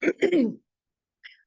All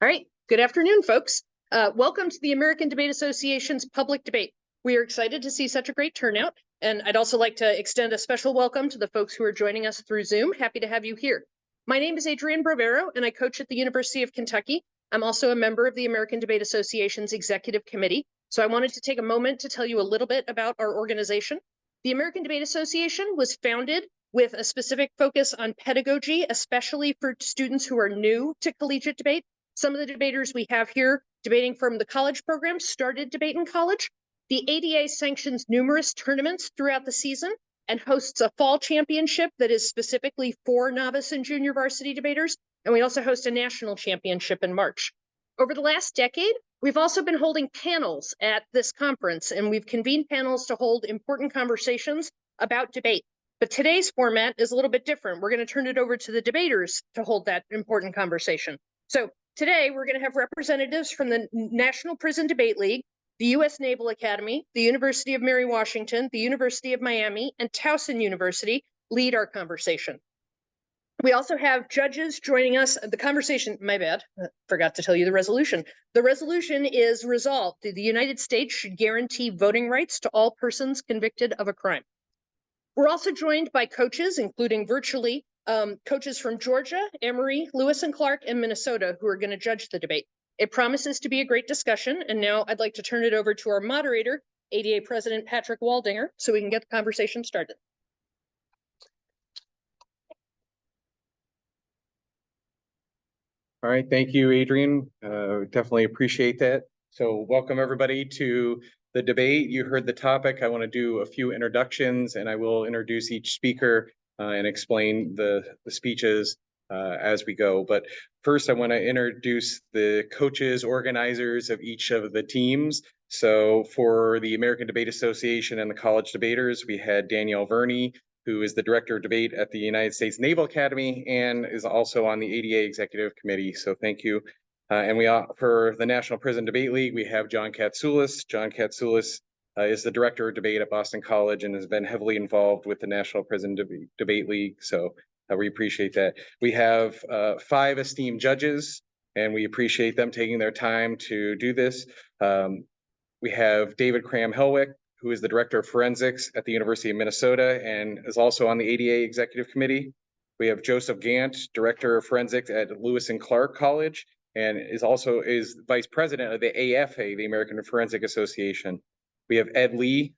right, good afternoon, folks. Welcome to the American Debate Association's public debate. We are excited to see such a great turnout, and I'd also like to extend a special welcome to the folks who are joining us through Zoom. Happy to have you here. My name is Adrienne Brovero, and I coach at the University of Kentucky. I'm also a member of the American Debate Association's Executive Committee, so I wanted to take a moment to tell you a little bit about our organization. The American Debate Association was founded with a specific focus on pedagogy, especially for students who are new to collegiate debate. Some of the debaters we have here debating from the college program started debate in college. The ADA sanctions numerous tournaments throughout the season and hosts a fall championship that is specifically for novice and junior varsity debaters. And we also host a national championship in March. Over the last decade, we've also been holding panels at this conference, and we've convened panels to hold important conversations about debate. But today's format is a little bit different. We're going to turn it over to the debaters to hold that important conversation. So today we're going to have representatives from the National Prison Debate League, the U.S. Naval Academy, the University of Mary Washington, the University of Miami, and Towson University lead our conversation. We also have judges joining us. The conversation, my bad, forgot to tell you the resolution. The resolution is resolved. The United States should guarantee voting rights to all persons convicted of a crime. We're also joined by coaches, including virtually coaches from Georgia, Emory, Lewis and Clark, and Minnesota, who are going to judge the debate. It promises to be a great discussion, and now I'd like to turn it over to our moderator, ADA President Patrick Waldinger, so we can get the conversation started. All right, thank you, Adrienne. Definitely appreciate that. So welcome everybody to the debate. You heard the topic. I want to do a few introductions, and I will introduce each speaker and explain the speeches as we go. But first, I want to introduce the coaches, organizers of each of the teams. So for the American Debate Association and the college debaters, we had Danielle Verney, who is the Director of Debate at the United States Naval Academy and is also on the ADA Executive Committee. So thank you. And for the National Prison Debate League, we have John Katsoulis. John Katsoulis is the Director of Debate at Boston College and has been heavily involved with the National Prison Debate League. So we appreciate that. We have 5 esteemed judges, and we appreciate them taking their time to do this. We have David Cram-Helwick, who is the Director of Forensics at the University of Minnesota and is also on the ADA Executive Committee. We have Joseph Gant, Director of Forensics at Lewis and Clark College, and is Vice President of the AFA, the American Forensic Association. We have Ed Lee,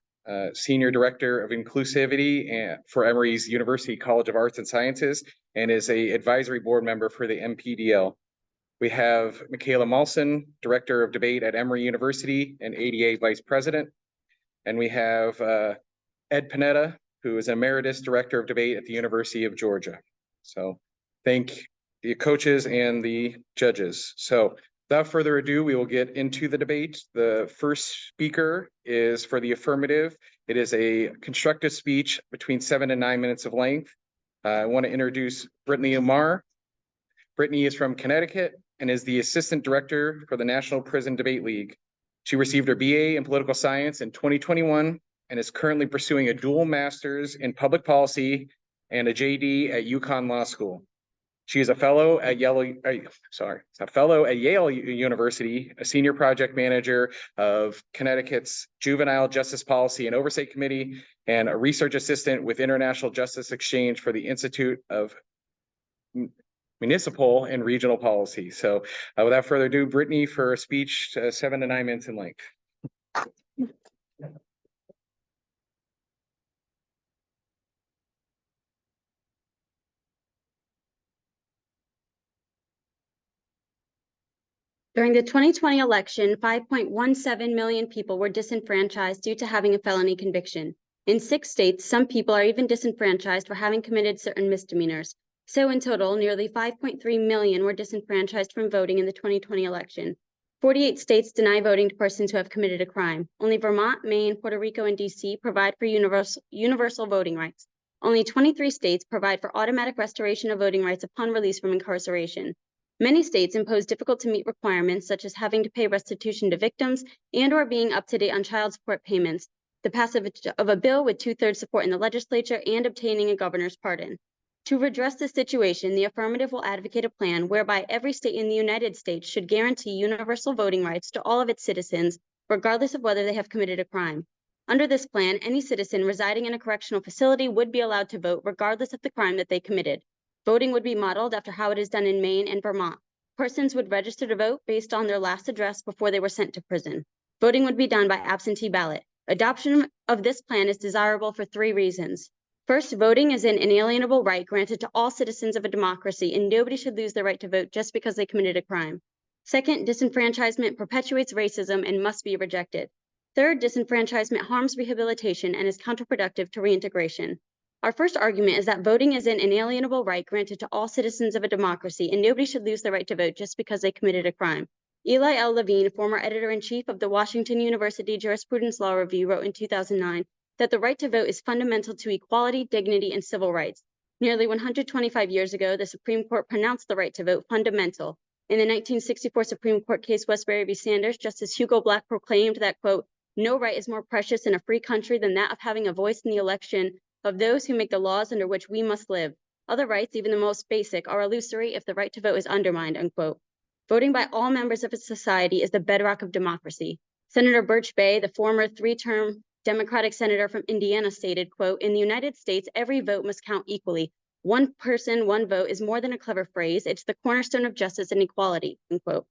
Senior Director of Inclusivity for Emory's University College of Arts and Sciences, and is an advisory board member for the NPDL. We have Michaela Malson, Director of Debate at Emory University and ADA Vice President. And we have Ed Panetta, who is Emeritus Director of Debate at the University of Georgia. So thank the coaches and the judges. So without further ado, we will get into the debate. The first speaker is for the affirmative. It is a constructive speech between 7 and 9 minutes of length. I want to introduce Brittany Umar. Brittany is from Connecticut and is the Assistant Director for the National Prison Debate League. She received her BA in Political Science in 2021 and is currently pursuing a dual master's in Public Policy and a JD at UConn Law School. She is a fellow at Yale University, a senior project manager of Connecticut's Juvenile Justice Policy and Oversight Committee, and a research assistant with International Justice Exchange for the Institute of Municipal and Regional Policy. So without further ado, Brittany for a speech 7 to 9 minutes in length. During the 2020 election, 5.17 million people were disenfranchised due to having a felony conviction. In 6 states, some people are even disenfranchised for having committed certain misdemeanors. So in total, nearly 5.3 million were disenfranchised from voting in the 2020 election. 48 states deny voting to persons who have committed a crime. Only Vermont, Maine, Puerto Rico, and DC provide for universal voting rights. Only 23 states provide for automatic restoration of voting rights upon release from incarceration. Many states impose difficult-to-meet requirements, such as having to pay restitution to victims and/or being up to date on child support payments, the passage of a bill with 2/3 support in the legislature, and obtaining a governor's pardon. To redress this situation, the affirmative will advocate a plan whereby every state in the United States should guarantee universal voting rights to all of its citizens, regardless of whether they have committed a crime. Under this plan, any citizen residing in a correctional facility would be allowed to vote regardless of the crime that they committed. Voting would be modeled after how it is done in Maine and Vermont. Persons would register to vote based on their last address before they were sent to prison. Voting would be done by absentee ballot. Adoption of this plan is desirable for 3 reasons. First, voting is an inalienable right granted to all citizens of a democracy, and nobody should lose their right to vote just because they committed a crime. Second, disenfranchisement perpetuates racism and must be rejected. Third, disenfranchisement harms rehabilitation and is counterproductive to reintegration. Our first argument is that voting is an inalienable right granted to all citizens of a democracy, and nobody should lose their right to vote just because they committed a crime. Eli L. Levine, former editor-in-chief of the Washington University Jurisprudence Law Review, wrote in 2009 that the right to vote is fundamental to equality, dignity, and civil rights. Nearly 125 years ago, the Supreme Court pronounced the right to vote fundamental. In the 1964 Supreme Court case Westbury v. Sanders, Justice Hugo Black proclaimed that, quote, "No right is more precious in a free country than that of having a voice in the election of those who make the laws under which we must live. Other rights, even the most basic, are illusory if the right to vote is undermined," unquote. Voting by all members of a society is the bedrock of democracy. Senator Birch Bayh, the former 3-term Democratic senator from Indiana, stated, quote, "In the United States, every vote must count equally. One person, one vote is more than a clever phrase. It's the cornerstone of justice and equality," unquote.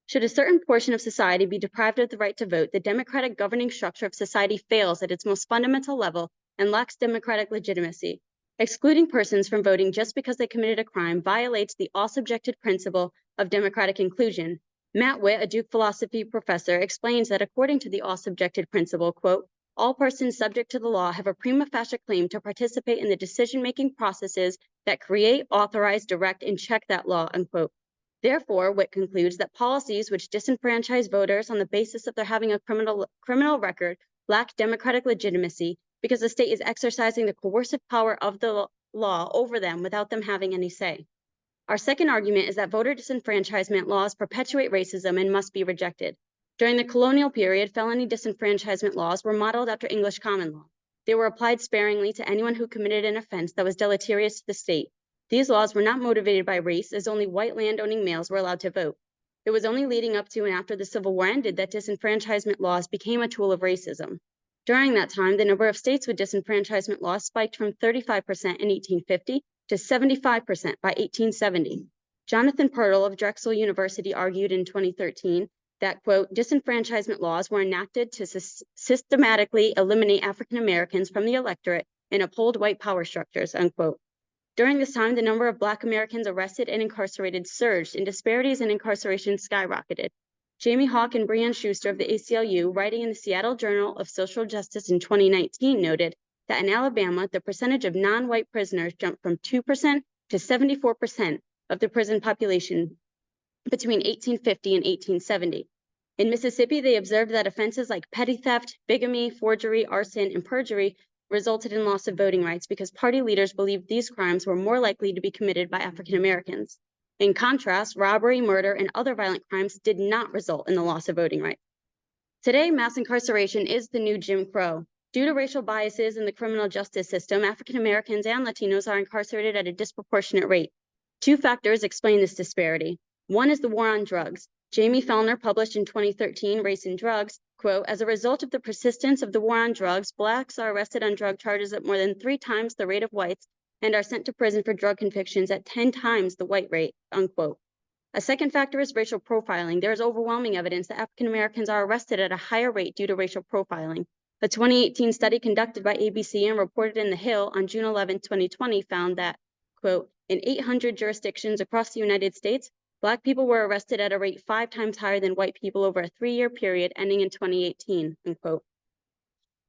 Should a certain portion of society be deprived of the right to vote, the democratic governing structure of society fails at its most fundamental level and lacks democratic legitimacy. Excluding persons from voting just because they committed a crime violates the all-subjected principle of democratic inclusion. Matt Witt, a Duke philosophy professor, explains that according to the all-subjected principle, quote, "All persons subject to the law have a prima facie claim to participate in the decision-making processes that create, authorize, direct, and check that law," unquote. Therefore, Witt concludes that policies which disenfranchise voters on the basis of their having a criminal record lack democratic legitimacy because the state is exercising the coercive power of the law over them without them having any say. Our second argument is that voter disenfranchisement laws perpetuate racism and must be rejected. During the colonial period, felony disenfranchisement laws were modeled after English common law. They were applied sparingly to anyone who committed an offense that was deleterious to the state. These laws were not motivated by race, as only white landowning males were allowed to vote. It was only leading up to and after the Civil War ended that disenfranchisement laws became a tool of racism. During that time, the number of states with disenfranchisement laws spiked from 35% in 1850 to 75% by 1870. Jonathan Pirtle of Drexel University argued in 2013 that, quote, "Disenfranchisement laws were enacted to systematically eliminate African Americans from the electorate and uphold white power structures," unquote. During this time, the number of Black Americans arrested and incarcerated surged, and disparities in incarceration skyrocketed. Jamie Hawk and Breanne Schuster of the ACLU, writing in the Seattle Journal of Social Justice in 2019, noted that in Alabama, the percentage of non-white prisoners jumped from 2% to 74% of the prison population between 1850 and 1870. In Mississippi, they observed that offenses like petty theft, bigamy, forgery, arson, and perjury resulted in loss of voting rights because party leaders believed these crimes were more likely to be committed by African Americans. In contrast, robbery, murder, and other violent crimes did not result in the loss of voting rights. Today, mass incarceration is the new Jim Crow. Due to racial biases in the criminal justice system, African Americans and Latinos are incarcerated at a disproportionate rate. 2 factors explain this disparity. One is the war on drugs. Jamie Fellner published in 2013, Race and Drugs, quote, "As a result of the persistence of the war on drugs, Blacks are arrested on drug charges at more than 3 times the rate of whites and are sent to prison for drug convictions at 10 times the white rate," unquote. A second factor is racial profiling. There is overwhelming evidence that African Americans are arrested at a higher rate due to racial profiling. A 2018 study conducted by ABC and reported in The Hill on June 11, 2020 found that, quote, "In 800 jurisdictions across the United States, Black people were arrested at a rate 5 times higher than white people over a 3-year period ending in 2018, unquote.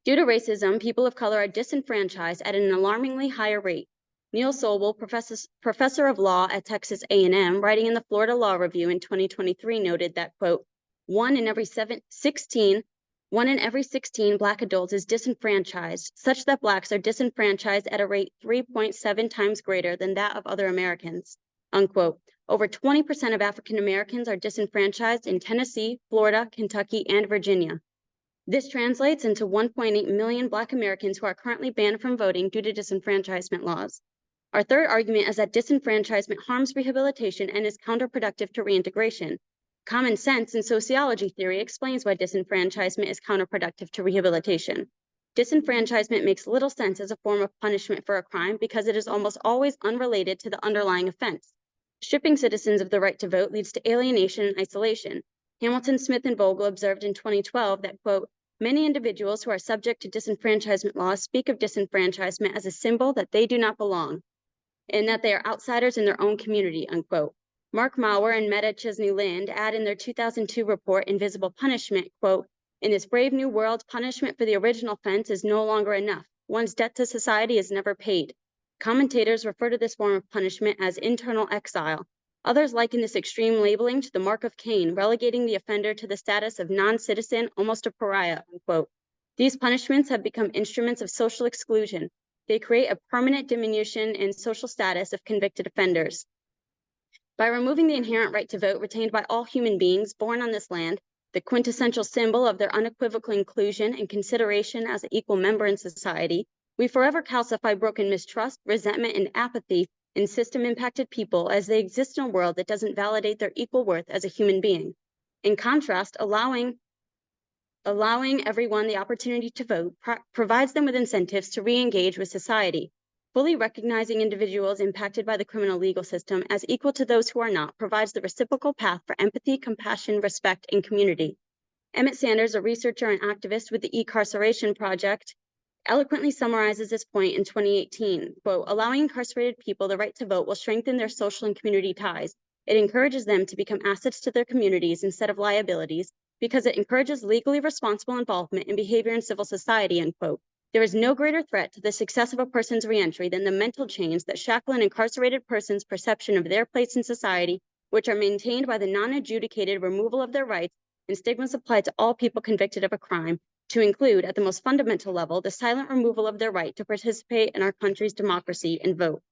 Due to racism, people of color are disenfranchised at an alarmingly higher rate. Neil Sobel, professor of law at Texas A&M, writing in the Florida Law Review in 2023, noted that, quote, one in every 16 Black adults is disenfranchised, such that Blacks are disenfranchised at a rate 3.7 times greater than that of other Americans, unquote. Over 20% of African Americans are disenfranchised in Tennessee, Florida, Kentucky, and Virginia. This translates into 1.8 million Black Americans who are currently banned from voting due to disenfranchisement laws. Our third argument is that disenfranchisement harms rehabilitation and is counterproductive to reintegration. Common sense and sociology theory explains why disenfranchisement is counterproductive to rehabilitation. Disenfranchisement makes little sense as a form of punishment for a crime because it is almost always unrelated to the underlying offense. Stripping citizens of the right to vote leads to alienation and isolation. Hamilton, Smith, and Vogel observed in 2012 that, quote, many individuals who are subject to disenfranchisement laws speak of disenfranchisement as a symbol that they do not belong and that they are outsiders in their own community, unquote. Mark Mauer and Meta Chesney Lind add in their 2002 report, Invisible Punishment, quote, in this brave new world, punishment for the original offense is no longer enough. One's debt to society is never paid. Commentators refer to this form of punishment as internal exile. Others liken this extreme labeling to the mark of Cain, relegating the offender to the status of non-citizen, almost a pariah, unquote. These punishments have become instruments of social exclusion. They create a permanent diminution in social status of convicted offenders. By removing the inherent right to vote retained by all human beings born on this land, the quintessential symbol of their unequivocal inclusion and consideration as an equal member in society, we forever calcify broken mistrust, resentment, and apathy in system-impacted people as they exist in a world that doesn't validate their equal worth as a human being. In contrast, allowing everyone the opportunity to vote provides them with incentives to re-engage with society. Fully recognizing individuals impacted by the criminal legal system as equal to those who are not provides the reciprocal path for empathy, compassion, respect, and community. Emmett Sanders, a researcher and activist with the E-Carceration Project, eloquently summarizes this point in 2018, quote, allowing incarcerated people the right to vote will strengthen their social and community ties. It encourages them to become assets to their communities instead of liabilities because it encourages legally responsible involvement in behavior in civil society, end quote. There is no greater threat to the success of a person's reentry than the mental chains that shackle an incarcerated person's perception of their place in society, which are maintained by the non-adjudicated removal of their rights and stigmas applied to all people convicted of a crime, to include, at the most fundamental level, the silent removal of their right to participate in our country's democracy and vote.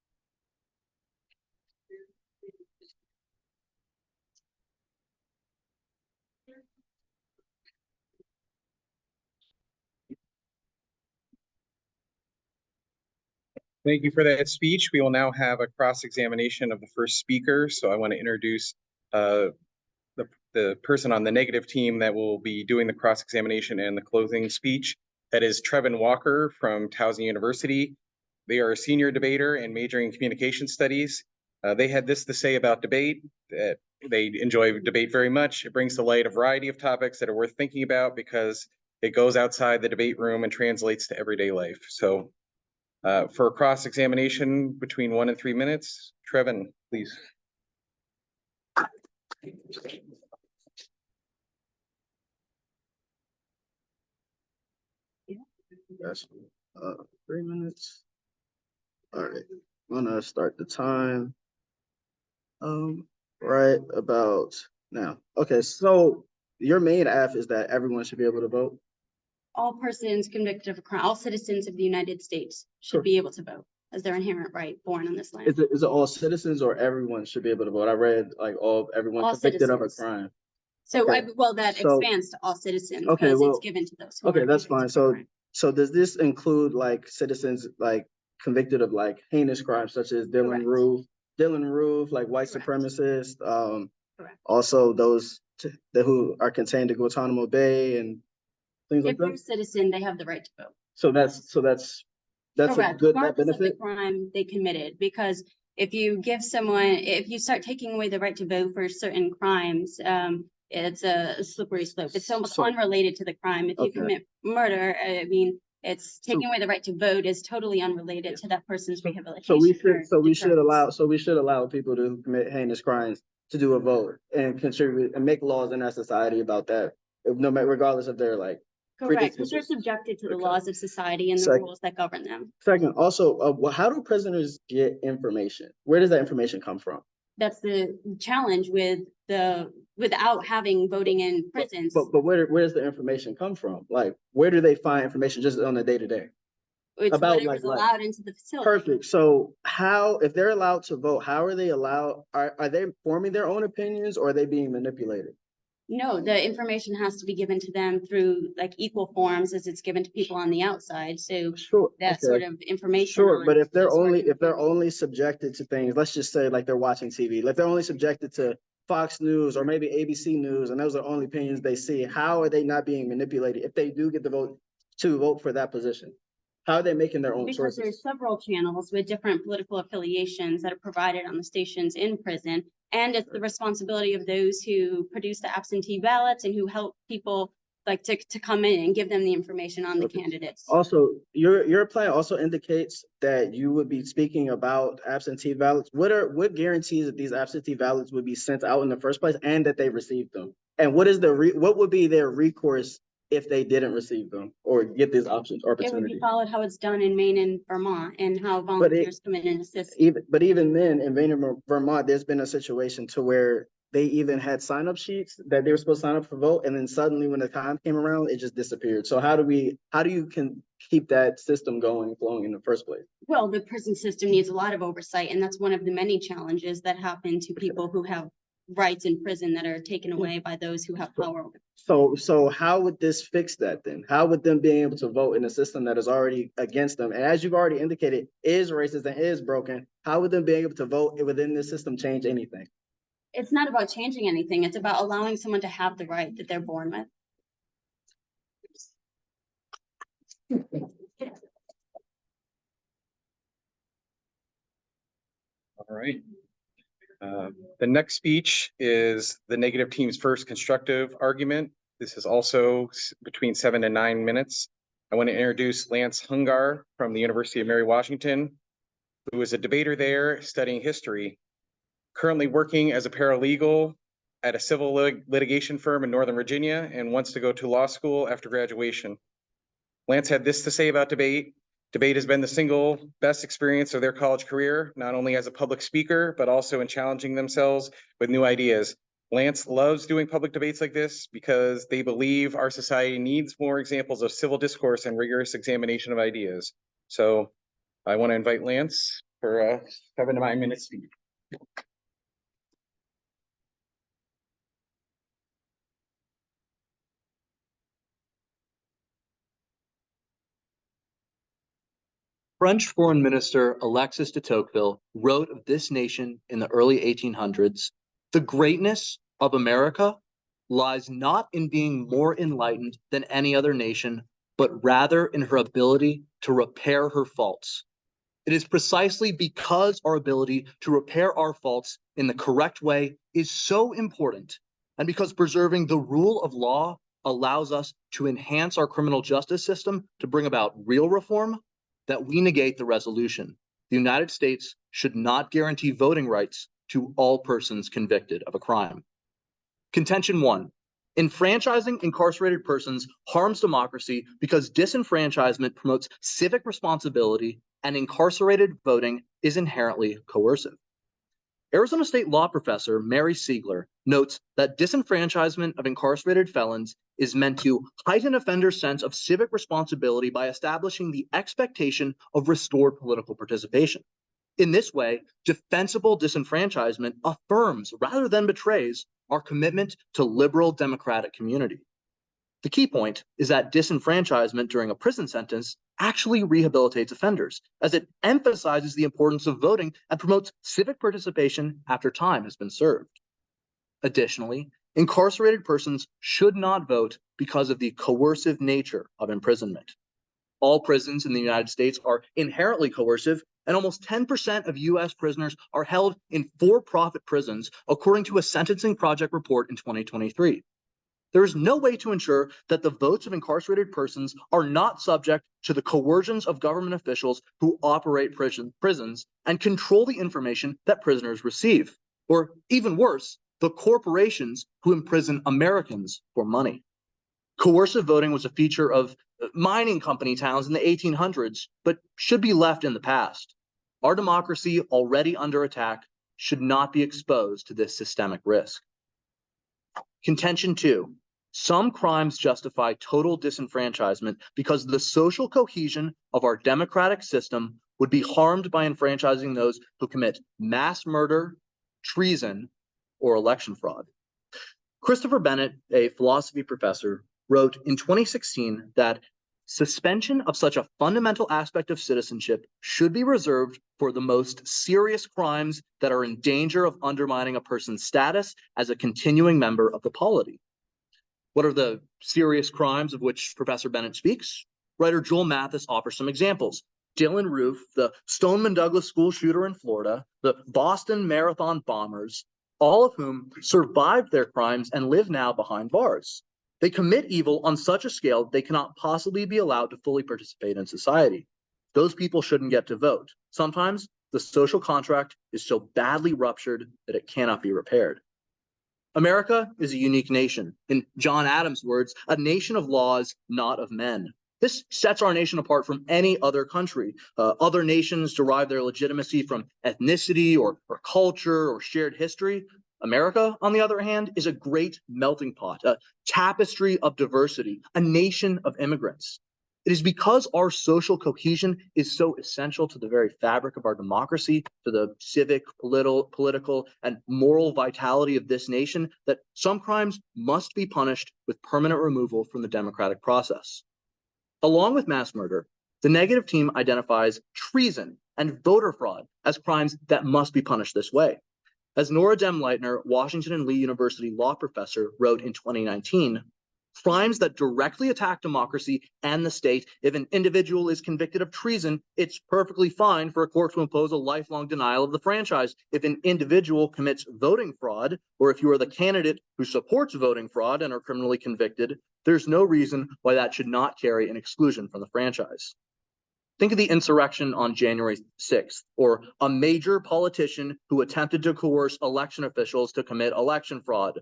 Thank you for that speech. We will now have a cross-examination of the first speaker. So I want to introduce the person on the negative team that will be doing the cross-examination and the closing speech. That is Trevin Walker from Towson University. They are a senior debater and majoring in communication studies. They had this to say about debate, that they enjoy debate very much. It brings to light a variety of topics that are worth thinking about because it goes outside the debate room and translates to everyday life. So for a cross-examination between 1 and 3 minutes, Trevin, please. That's 3 minutes. All right, I'm gonna start the time right about now. Okay, so your main app is that everyone should be able to vote. All persons convicted of a crime, all citizens of the United States should Sure. be able to vote as their inherent right born on this land. Is it all citizens or everyone should be able to vote? I read like everyone All convicted of a citizens. crime. So, Okay. well, that So- expands to all citizens Okay, because well, it's given to those who okay, are that's convicted fine. of a So crime. so does this include like citizens like convicted of like heinous crimes such as Correct. Dylan Roof, like white Correct. supremacists, Correct. also those who are contained in Guantanamo Bay and things like If they're a that. citizen, they have the right to vote. So that's a Correct, good net regardless of the benefit. crime they committed, because if you start taking away the right to vote for certain crimes, it's a slippery slope. It's almost So- unrelated to the crime. If you Okay. commit murder, I mean, it's taking away the right to vote is totally unrelated to that person's rehabilitation. So we should or allow people to commit heinous crimes to do a vote and contribute and make laws in our society about that, no matter regardless of their like. correct, because they're predisposition. subjected to the Okay. laws of society and the Second. rules that govern them. Second, also, how do prisoners get information? Where does that information come from? That's the challenge without having voting in prisons. But where does the information come from? Like, where do they find information just on a day-to-day? It's about, whatever's like, allowed into the facility. Perfect. So if they're allowed to vote, how are they allowed? Are they forming their own opinions or are they being manipulated? No, the information has to be given to them through like equal forms as it's given to people on the outside. So Sure. that okay. sort of information. Sure, but on if they're those only organizations- subjected to things, let's just say like they're watching TV, like they're only subjected to Fox News or maybe ABC News, and those are the only opinions they see. How are they not being manipulated if they do get the vote for that position? How are they making their own Because choices? there's several channels with different political affiliations that are provided on the stations in prison. And it's the responsibility of those who produce the absentee ballots and who help people like to come in and give them the information on the Okay. candidates. Also, your plan also indicates that you would be speaking about absentee ballots. What guarantees that these absentee ballots would be sent out in the first place and that they received them? And what is what would be their recourse if they didn't receive them or get these options It would be opportunities? followed how it's done in Maine and Vermont and how volunteers come in and assist. Even then, in Maine and Vermont, there's been a situation to where they even had sign-up sheets that they were supposed to sign up for vote, and then suddenly when the time came around, it just disappeared. So how do you keep that system going, flowing in the first place? Well, the prison system needs a lot of oversight, and that's one of the many challenges that happen to people who have rights in prison that are taken away by those who have power over. So how would this fix that then? How would them being able to vote in a system that is already against them, and as you've already indicated, is racist and is broken, how would them being able to vote within this system change anything? It's not about changing anything. It's about allowing someone to have the right that they're born with. All right. The next speech is the negative team's first constructive argument. This is also between 7 and 9 minutes. I want to introduce Lance Hungar from the University of Mary Washington, who is a debater there studying history, currently working as a paralegal at a civil litigation firm in Northern Virginia and wants to go to law school after graduation. Lance had this to say about debate. Debate has been the single best experience of their college career, not only as a public speaker, but also in challenging themselves with new ideas. Lance loves doing public debates like this because they believe our society needs more examples of civil discourse and rigorous examination of ideas. So I want to invite Lance for a 7 to 9 minute speech. French Foreign Minister Alexis de Tocqueville wrote of this nation in the early 1800s, "The greatness of America lies not in being more enlightened than any other nation, but rather in her ability to repair her faults. It is precisely because our ability to repair our faults in the correct way is so important, and because preserving the rule of law allows us to enhance our criminal justice system to bring about real reform, that we negate the resolution. The United States should not guarantee voting rights to all persons convicted of a crime." Contention 1. Enfranchising incarcerated persons harms democracy because disenfranchisement promotes civic responsibility and incarcerated voting is inherently coercive. Arizona State law professor Mary Siegler notes that disenfranchisement of incarcerated felons is meant to heighten offenders' sense of civic responsibility by establishing the expectation of restored political participation. In this way, defensible disenfranchisement affirms rather than betrays our commitment to liberal democratic community. The key point is that disenfranchisement during a prison sentence actually rehabilitates offenders, as it emphasizes the importance of voting and promotes civic participation after time has been served. Additionally, incarcerated persons should not vote because of the coercive nature of imprisonment. All prisons in the United States are inherently coercive, and almost 10% of U.S. prisoners are held in for-profit prisons, according to a Sentencing Project report in 2023. There is no way to ensure that the votes of incarcerated persons are not subject to the coercions of government officials who operate prisons and control the information that prisoners receive, or even worse, the corporations who imprison Americans for money. Coercive voting was a feature of mining company towns in the 1800s, but should be left in the past. Our democracy, already under attack, should not be exposed to this systemic risk. Contention 2. Some crimes justify total disenfranchisement because the social cohesion of our democratic system would be harmed by enfranchising those who commit mass murder, treason, or election fraud. Christopher Bennett, a philosophy professor, wrote in 2016 that suspension of such a fundamental aspect of citizenship should be reserved for the most serious crimes that are in danger of undermining a person's status as a continuing member of the polity. What are the serious crimes of which Professor Bennett speaks? Writer Joel Mathis offers some examples. Dylan Roof, the Stoneman Douglas school shooter in Florida, the Boston Marathon bombers, all of whom survived their crimes and live now behind bars. They commit evil on such a scale they cannot possibly be allowed to fully participate in society. Those people shouldn't get to vote. Sometimes the social contract is so badly ruptured that it cannot be repaired. America is a unique nation. In John Adams' words, a nation of laws, not of men. This sets our nation apart from any other country. Other nations derive their legitimacy from ethnicity or culture or shared history. America, on the other hand, is a great melting pot, a tapestry of diversity, a nation of immigrants. It is because our social cohesion is so essential to the very fabric of our democracy, to the civic, political, and moral vitality of this nation, that some crimes must be punished with permanent removal from the democratic process. Along with mass murder, the negative team identifies treason and voter fraud as crimes that must be punished this way. As Nora Demleitner, Washington and Lee University law professor, wrote in 2019, crimes that directly attack democracy and the state, if an individual is convicted of treason, it's perfectly fine for a court to impose a lifelong denial of the franchise. If an individual commits voting fraud, or if you are the candidate who supports voting fraud and are criminally convicted, there's no reason why that should not carry an exclusion from the franchise. Think of the insurrection on January 6th, or a major politician who attempted to coerce election officials to commit election fraud.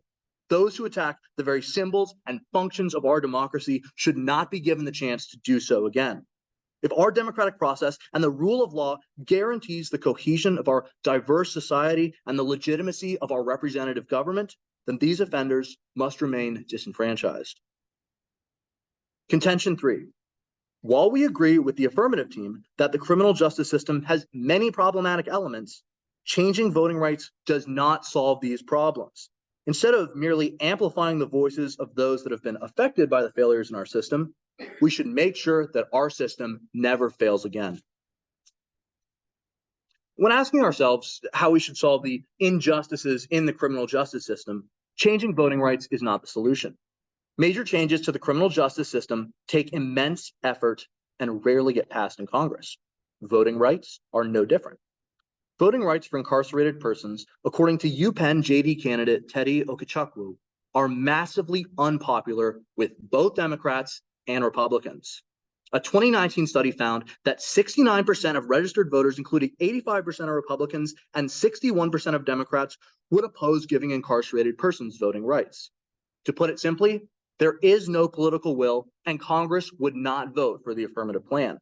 Those who attack the very symbols and functions of our democracy should not be given the chance to do so again. If our democratic process and the rule of law guarantees the cohesion of our diverse society and the legitimacy of our representative government, then these offenders must remain disenfranchised. Contention 3. While we agree with the affirmative team that the criminal justice system has many problematic elements, changing voting rights does not solve these problems. Instead of merely amplifying the voices of those that have been affected by the failures in our system, we should make sure that our system never fails again. When asking ourselves how we should solve the injustices in the criminal justice system, changing voting rights is not the solution. Major changes to the criminal justice system take immense effort and rarely get passed in Congress. Voting rights are no different. Voting rights for incarcerated persons, according to UPenn JD candidate Teddy Okechukwu, are massively unpopular with both Democrats and Republicans. A 2019 study found that 69% of registered voters, including 85% of Republicans and 61% of Democrats, would oppose giving incarcerated persons voting rights. To put it simply, there is no political will, and Congress would not vote for the affirmative plan.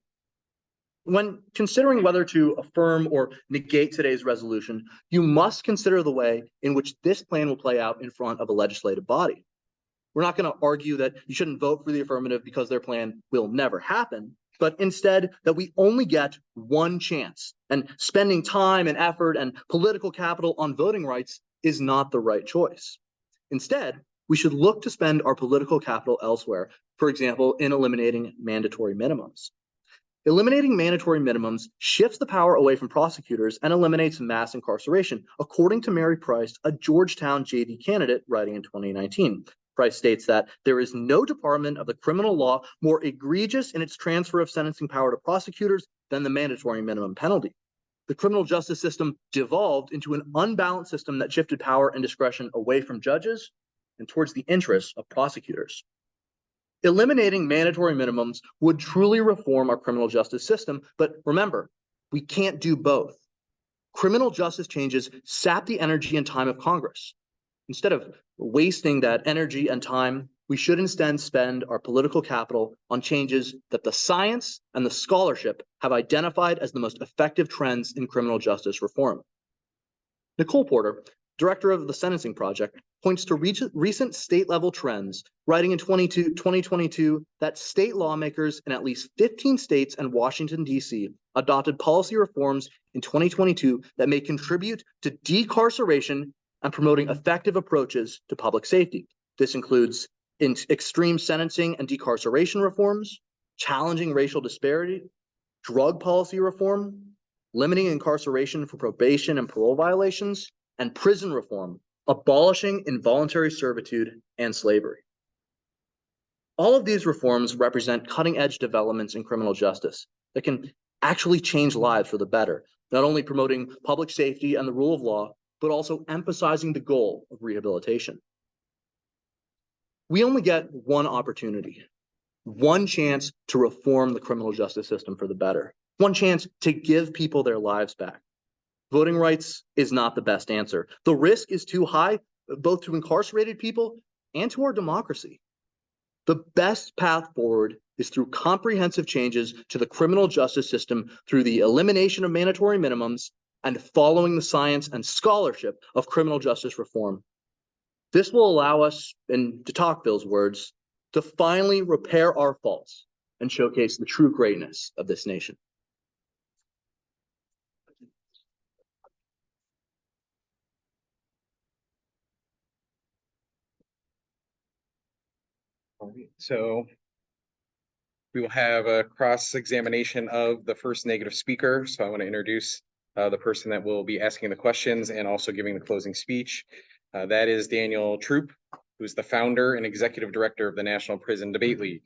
When considering whether to affirm or negate today's resolution, you must consider the way in which this plan will play out in front of a legislative body. We're not going to argue that you shouldn't vote for the affirmative because their plan will never happen, but instead that we only get one chance, and spending time and effort and political capital on voting rights is not the right choice. Instead, we should look to spend our political capital elsewhere, for example, in eliminating mandatory minimums. Eliminating mandatory minimums shifts the power away from prosecutors and eliminates mass incarceration, according to Mary Price, a Georgetown JD candidate writing in 2019. Price states that there is no department of the criminal law more egregious in its transfer of sentencing power to prosecutors than the mandatory minimum penalty. The criminal justice system devolved into an unbalanced system that shifted power and discretion away from judges and towards the interests of prosecutors. Eliminating mandatory minimums would truly reform our criminal justice system, but remember, we can't do both. Criminal justice changes sap the energy and time of Congress. Instead of wasting that energy and time, we should instead spend our political capital on changes that the science and the scholarship have identified as the most effective trends in criminal justice reform. Nicole Porter, director of the Sentencing Project, points to recent state-level trends, writing in 2022 that state lawmakers in at least 15 states and Washington, D.C. adopted policy reforms in 2022 that may contribute to decarceration and promoting effective approaches to public safety. This includes extreme sentencing and decarceration reforms, challenging racial disparity, drug policy reform, limiting incarceration for probation and parole violations, and prison reform, abolishing involuntary servitude and slavery. All of these reforms represent cutting-edge developments in criminal justice that can actually change lives for the better, not only promoting public safety and the rule of law, but also emphasizing the goal of rehabilitation. We only get one opportunity, one chance to reform the criminal justice system for the better, one chance to give people their lives back. Voting rights is not the best answer. The risk is too high, both to incarcerated people and to our democracy. The best path forward is through comprehensive changes to the criminal justice system through the elimination of mandatory minimums and following the science and scholarship of criminal justice reform. This will allow us, in de Tocqueville's words, to finally repair our faults and showcase the true greatness of this nation. All right, so we will have a cross-examination of the first negative speaker. So I want to introduce the person that will be asking the questions and also giving the closing speech. That is Daniel Troop, who's the founder and executive director of the National Prison Debate League.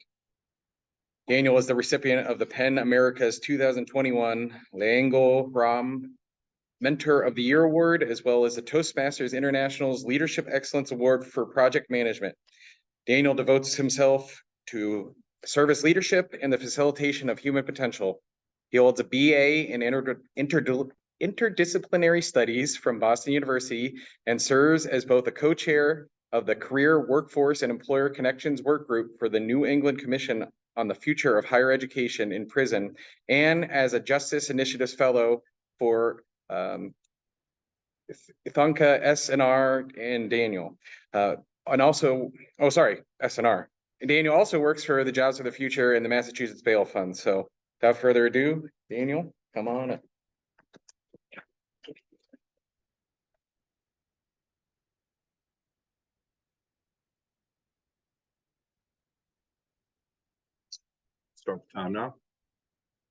Daniel is the recipient of the PEN America's 2021 Leangol Ram Mentor of the Year Award, as well as the Toastmasters International's Leadership Excellence Award for Project Management. Daniel devotes himself to service leadership and the facilitation of human potential. He holds a BA in interdisciplinary studies from Boston University and serves as both a co-chair of the Career Workforce and Employer Connections Work Group for the New England Commission on the Future of Higher Education in Prison, and as a Justice Initiatives Fellow for Ithanka SNR and Daniel. And also, SNR. And Daniel also works for the Jobs of the Future and the Massachusetts Bail Fund. So without further ado, Daniel, come on up. Start the time now.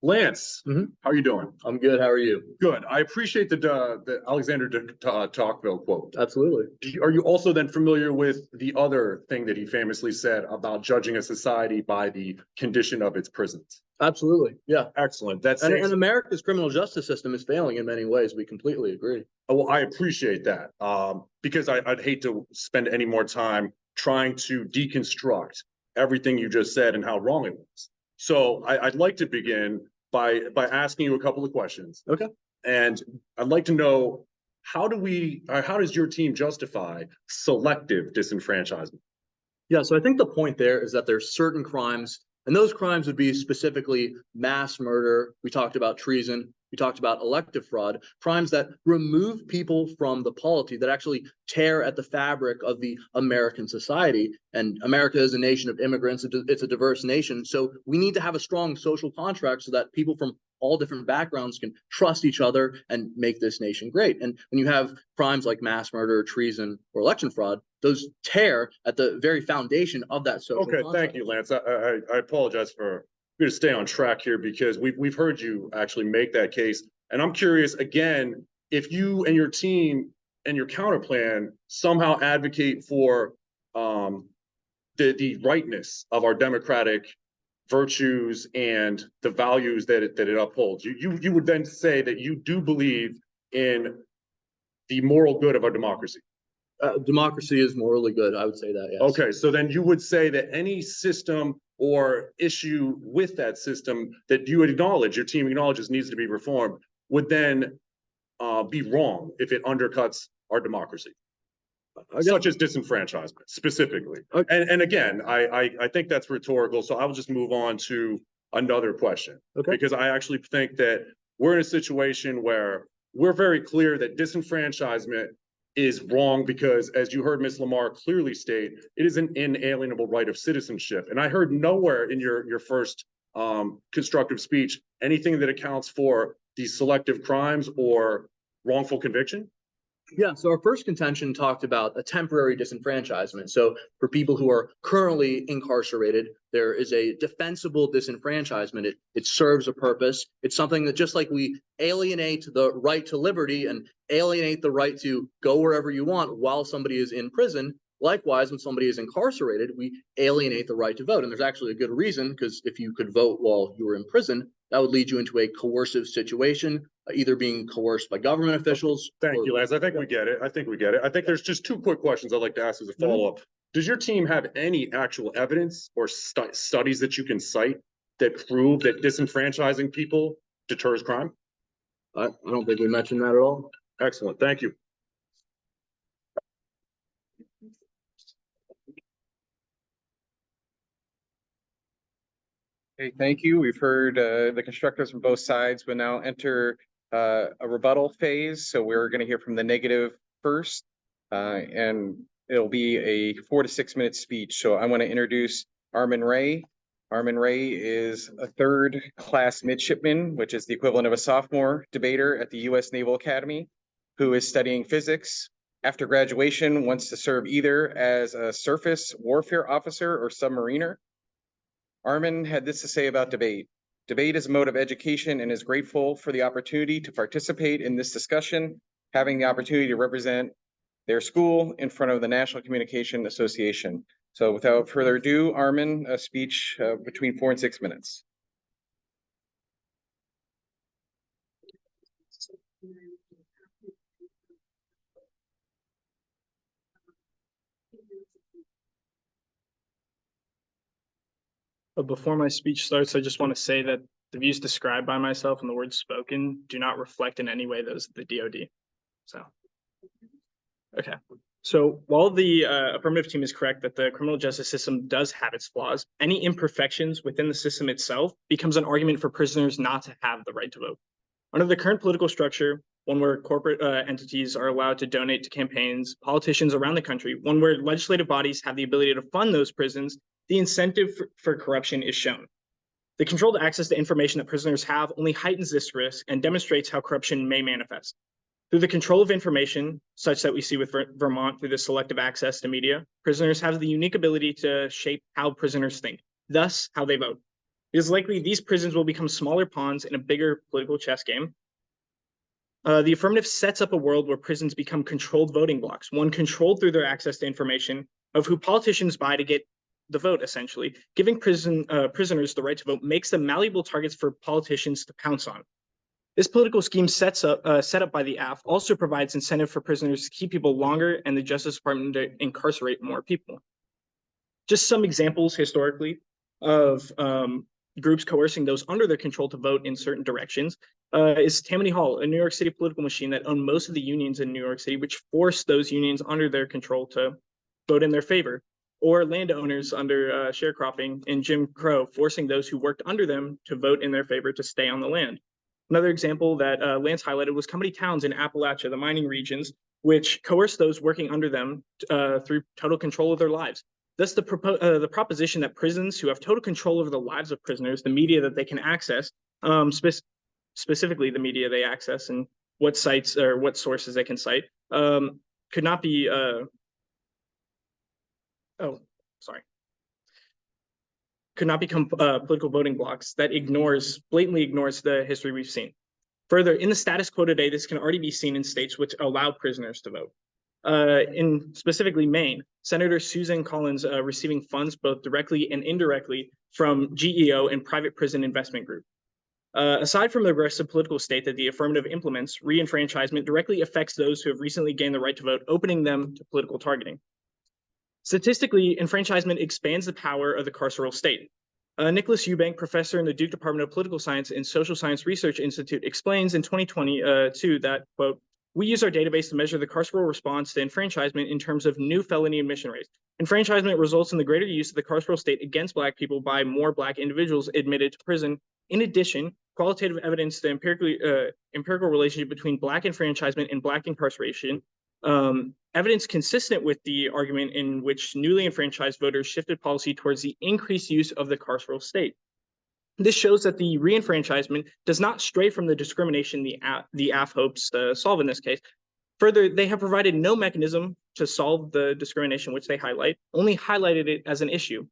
Lance, how are you doing? I'm good. How are you? Good. I appreciate the Alexander de Tocqueville quote. Absolutely. Are you also then familiar with the other thing that he famously said about judging a society by the condition of its prisons? Absolutely. Yeah. Excellent. And America's criminal justice system is failing in many ways. We completely agree. Well, I appreciate that because I'd hate to spend any more time trying to deconstruct everything you just said and how wrong it was. So I'd like to begin by asking you a couple of questions. Okay. And I'd like to know, how does your team justify selective disenfranchisement? Yeah, so I think the point there is that there's certain crimes, and those crimes would be specifically mass murder. We talked about treason. We talked about elective fraud, crimes that remove people from the polity, that actually tear at the fabric of the American society. And America is a nation of immigrants. It's a diverse nation. So we need to have a strong social contract so that people from all different backgrounds can trust each other and make this nation great. And when you have crimes like mass murder, treason, or election fraud, those tear at the very foundation of that social contract. Thank you, Lance. I apologize for going to stay on track here because we've heard you actually make that case. And I'm curious, again, if you and your team and your counterplan somehow advocate for the rightness of our democratic virtues and the values that it upholds. You would then say that you do believe in the moral good of our democracy. Democracy is morally good. I would say that, yes. Okay, so then you would say that any system or issue with that system that you acknowledge, your team acknowledges needs to be reformed, would then be wrong if it undercuts our democracy, such as disenfranchisement specifically. Okay. And again, I think that's rhetorical, so I will just move on to another question. Okay. Because I actually think that we're in a situation where we're very clear that disenfranchisement is wrong because, as you heard Ms. Lamar clearly state, it is an inalienable right of citizenship. And I heard nowhere in your first constructive speech anything that accounts for these selective crimes or wrongful conviction. Yeah, so our first contention talked about a temporary disenfranchisement. So for people who are currently incarcerated, there is a defensible disenfranchisement. It serves a purpose. It's something that, just like we alienate the right to liberty and alienate the right to go wherever you want while somebody is in prison, likewise, when somebody is incarcerated, we alienate the right to vote. And there's actually a good reason, because if you could vote while you were in prison, that would lead you into a coercive situation, either being coerced by government officials. Thank you, Lance. I think we get it. I think we get it. I think there's just two quick questions I'd like to ask as a follow-up. Does your team have any actual evidence or studies that you can cite that prove that disenfranchising people deters crime? I don't think we mentioned that at all. Excellent. Thank you. Okay, thank you. We've heard the constructors from both sides, but now enter a rebuttal phase. So we're going to hear from the negative first, and it'll be a 4 to 6 minute speech. So I want to introduce Armin Ray. Armin Ray is a third class midshipman, which is the equivalent of a sophomore debater at the U.S. Naval Academy, who is studying physics. After graduation, wants to serve either as a surface warfare officer or submariner. Armin had this to say about debate. Debate is a mode of education and is grateful for the opportunity to participate in this discussion, having the opportunity to represent their school in front of the National Communication Association. So without further ado, Armin, a speech between 4 and 6 minutes. But before my speech starts, I just want to say that the views described by myself and the words spoken do not reflect in any way those of the DoD. So, okay. So while the affirmative team is correct that the criminal justice system does have its flaws, any imperfections within the system itself becomes an argument for prisoners not to have the right to vote. Under the current political structure, one where corporate entities are allowed to donate to campaigns, politicians around the country, one where legislative bodies have the ability to fund those prisons, the incentive for corruption is shown. The controlled access to information that prisoners have only heightens this risk and demonstrates how corruption may manifest. Through the control of information, such that we see with Vermont through the selective access to media, prisoners have the unique ability to shape how prisoners think, thus how they vote. It is likely these prisons will become smaller pawns in a bigger political chess game. The affirmative sets up a world where prisons become controlled voting blocks, one controlled through their access to information of who politicians buy to get the vote, essentially. Giving prisoners the right to vote makes them malleable targets for politicians to pounce on. This political scheme set up by the AF also provides incentive for prisoners to keep people longer and the Justice Department to incarcerate more people. Just some examples historically of groups coercing those under their control to vote in certain directions is Tammany Hall, a New York City political machine that owned most of the unions in New York City, which forced those unions under their control to vote in their favor. Or landowners under sharecropping in Jim Crow, forcing those who worked under them to vote in their favor to stay on the land. Another example that Lance highlighted was company towns in Appalachia, the mining regions, which coerced those working under them through total control of their lives. Thus, the proposition that prisons who have total control over the lives of prisoners, the media that they can access, specifically the media they access and what sites or what sources they can cite, could not be could not become political voting blocks that blatantly ignores the history we've seen. Further, in the status quo today, this can already be seen in states which allow prisoners to vote. In specifically Maine, Senator Susan Collins receiving funds both directly and indirectly from GEO and private prison investment group. Aside from the aggressive political state that the affirmative implements, re-enfranchisement directly affects those who have recently gained the right to vote, opening them to political targeting. Statistically, enfranchisement expands the power of the carceral state. Nicholas Eubank, professor in the Duke Department of Political Science and Social Science Research Institute, explains in 2022 that, quote, we use our database to measure the carceral response to enfranchisement in terms of new felony admission rates. Enfranchisement results in the greater use of the carceral state against Black people by more Black individuals admitted to prison. In addition, qualitative evidence to empirical relationship between Black enfranchisement and Black incarceration, evidence consistent with the argument in which newly enfranchised voters shifted policy towards the increased use of the carceral state. This shows that the re-enfranchisement does not stray from the discrimination the AF hopes to solve in this case. Further, they have provided no mechanism to solve the discrimination which they highlight, only highlighted it as an issue.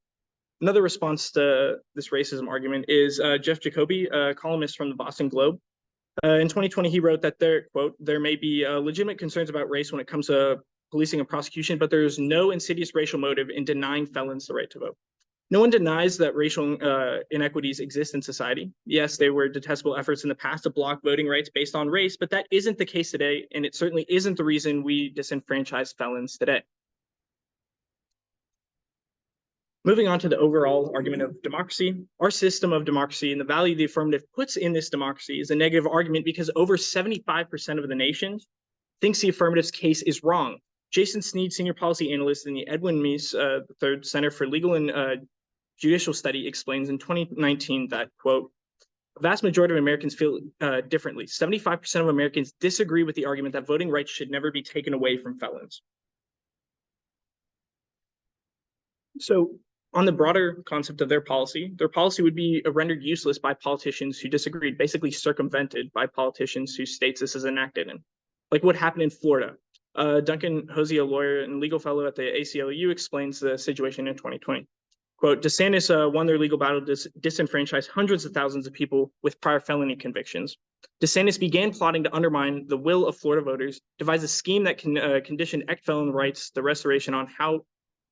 Another response to this racism argument is Jeff Jacoby, a columnist from the Boston Globe. In 2020, he wrote that there may be legitimate concerns about race when it comes to policing and prosecution, but there is no insidious racial motive in denying felons the right to vote. No one denies that racial inequities exist in society. Yes, there were detestable efforts in the past to block voting rights based on race, but that isn't the case today, and it certainly isn't the reason we disenfranchise felons today. Moving on to the overall argument of democracy, our system of democracy and the value the affirmative puts in this democracy is a negative argument because over 75% of the nation thinks the affirmative's case is wrong. Jason Sneed, senior policy analyst in the Edwin Meese III Center for Legal and Judicial Study, explains in 2019 that, quote, a vast majority of Americans feel differently. 75% of Americans disagree with the argument that voting rights should never be taken away from felons. So on the broader concept of their policy would be rendered useless by politicians who disagreed, basically circumvented by politicians whose states this is enacted in. Like what happened in Florida. Duncan Hosea, a lawyer and legal fellow at the ACLU, explains the situation in 2020. Quote, DeSantis won their legal battle to disenfranchise hundreds of thousands of people with prior felony convictions. DeSantis began plotting to undermine the will of Florida voters, devised a scheme that can condition ex-felon rights, the restoration on how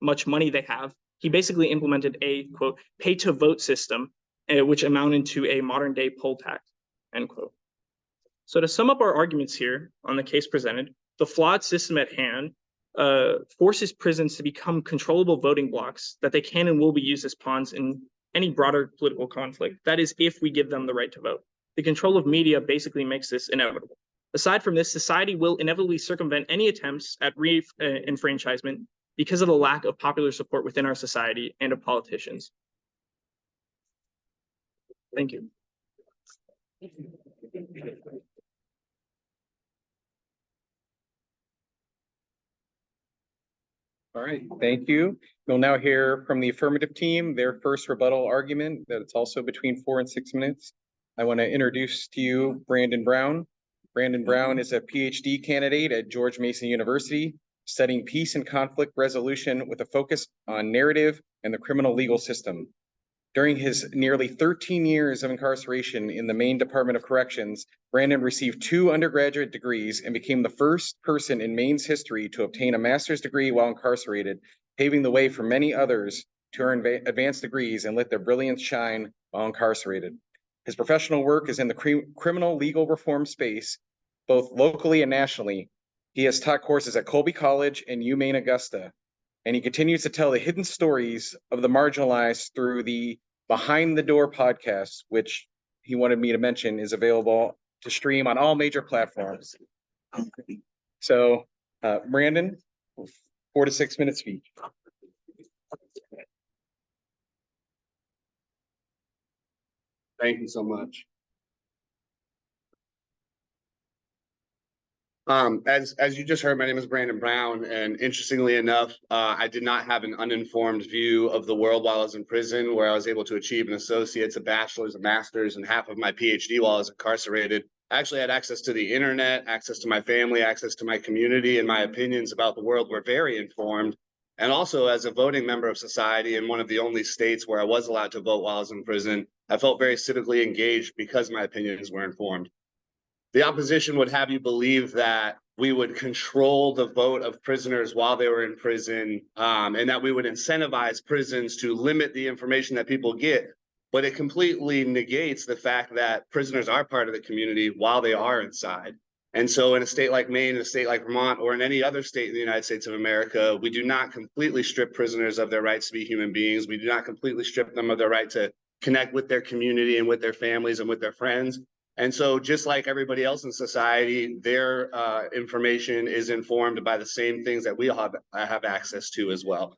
much money they have. He basically implemented a, quote, pay-to-vote system, which amounted to a modern-day poll tax, end quote. So to sum up our arguments here on the case presented, the flawed system at hand forces prisons to become controllable voting blocks that they can and will be used as pawns in any broader political conflict. That is, if we give them the right to vote. The control of media basically makes this inevitable. Aside from this, society will inevitably circumvent any attempts at re-enfranchisement because of the lack of popular support within our society and of politicians. Thank you. All right, thank you. We'll now hear from the affirmative team, their first rebuttal argument that it's also between 4 and 6 minutes. I want to introduce to you Brandon Brown. Brandon Brown is a PhD candidate at George Mason University, studying peace and conflict resolution with a focus on narrative and the criminal legal system. During his nearly 13 years of incarceration in the Maine Department of Corrections, Brandon received 2 undergraduate degrees and became the first person in Maine's history to obtain a master's degree while incarcerated, paving the way for many others to earn advanced degrees and let their brilliance shine while incarcerated. His professional work is in the criminal legal reform space, both locally and nationally. He has taught courses at Colby College and UMaine Augusta, and he continues to tell the hidden stories of the marginalized through the Behind the Door podcast, which he wanted me to mention is available to stream on all major platforms. So, Brandon, 4 to 6 minute speech. Thank you so much. As you just heard, my name is Brandon Brown, and interestingly enough, I did not have an uninformed view of the world while I was in prison, where I was able to achieve an associate's, a bachelor's, a master's, and half of my PhD while I was incarcerated. I actually had access to the internet, access to my family, access to my community, and my opinions about the world were very informed. And also, as a voting member of society in one of the only states where I was allowed to vote while I was in prison, I felt very civically engaged because my opinions were informed. The opposition would have you believe that we would control the vote of prisoners while they were in prison, and that we would incentivize prisons to limit the information that people get. But it completely negates the fact that prisoners are part of the community while they are inside. And so in a state like Maine, in a state like Vermont, or in any other state in the United States of America, we do not completely strip prisoners of their rights to be human beings. We do not completely strip them of their right to connect with their community and with their families and with their friends. And so just like everybody else in society, their information is informed by the same things that we all have access to as well.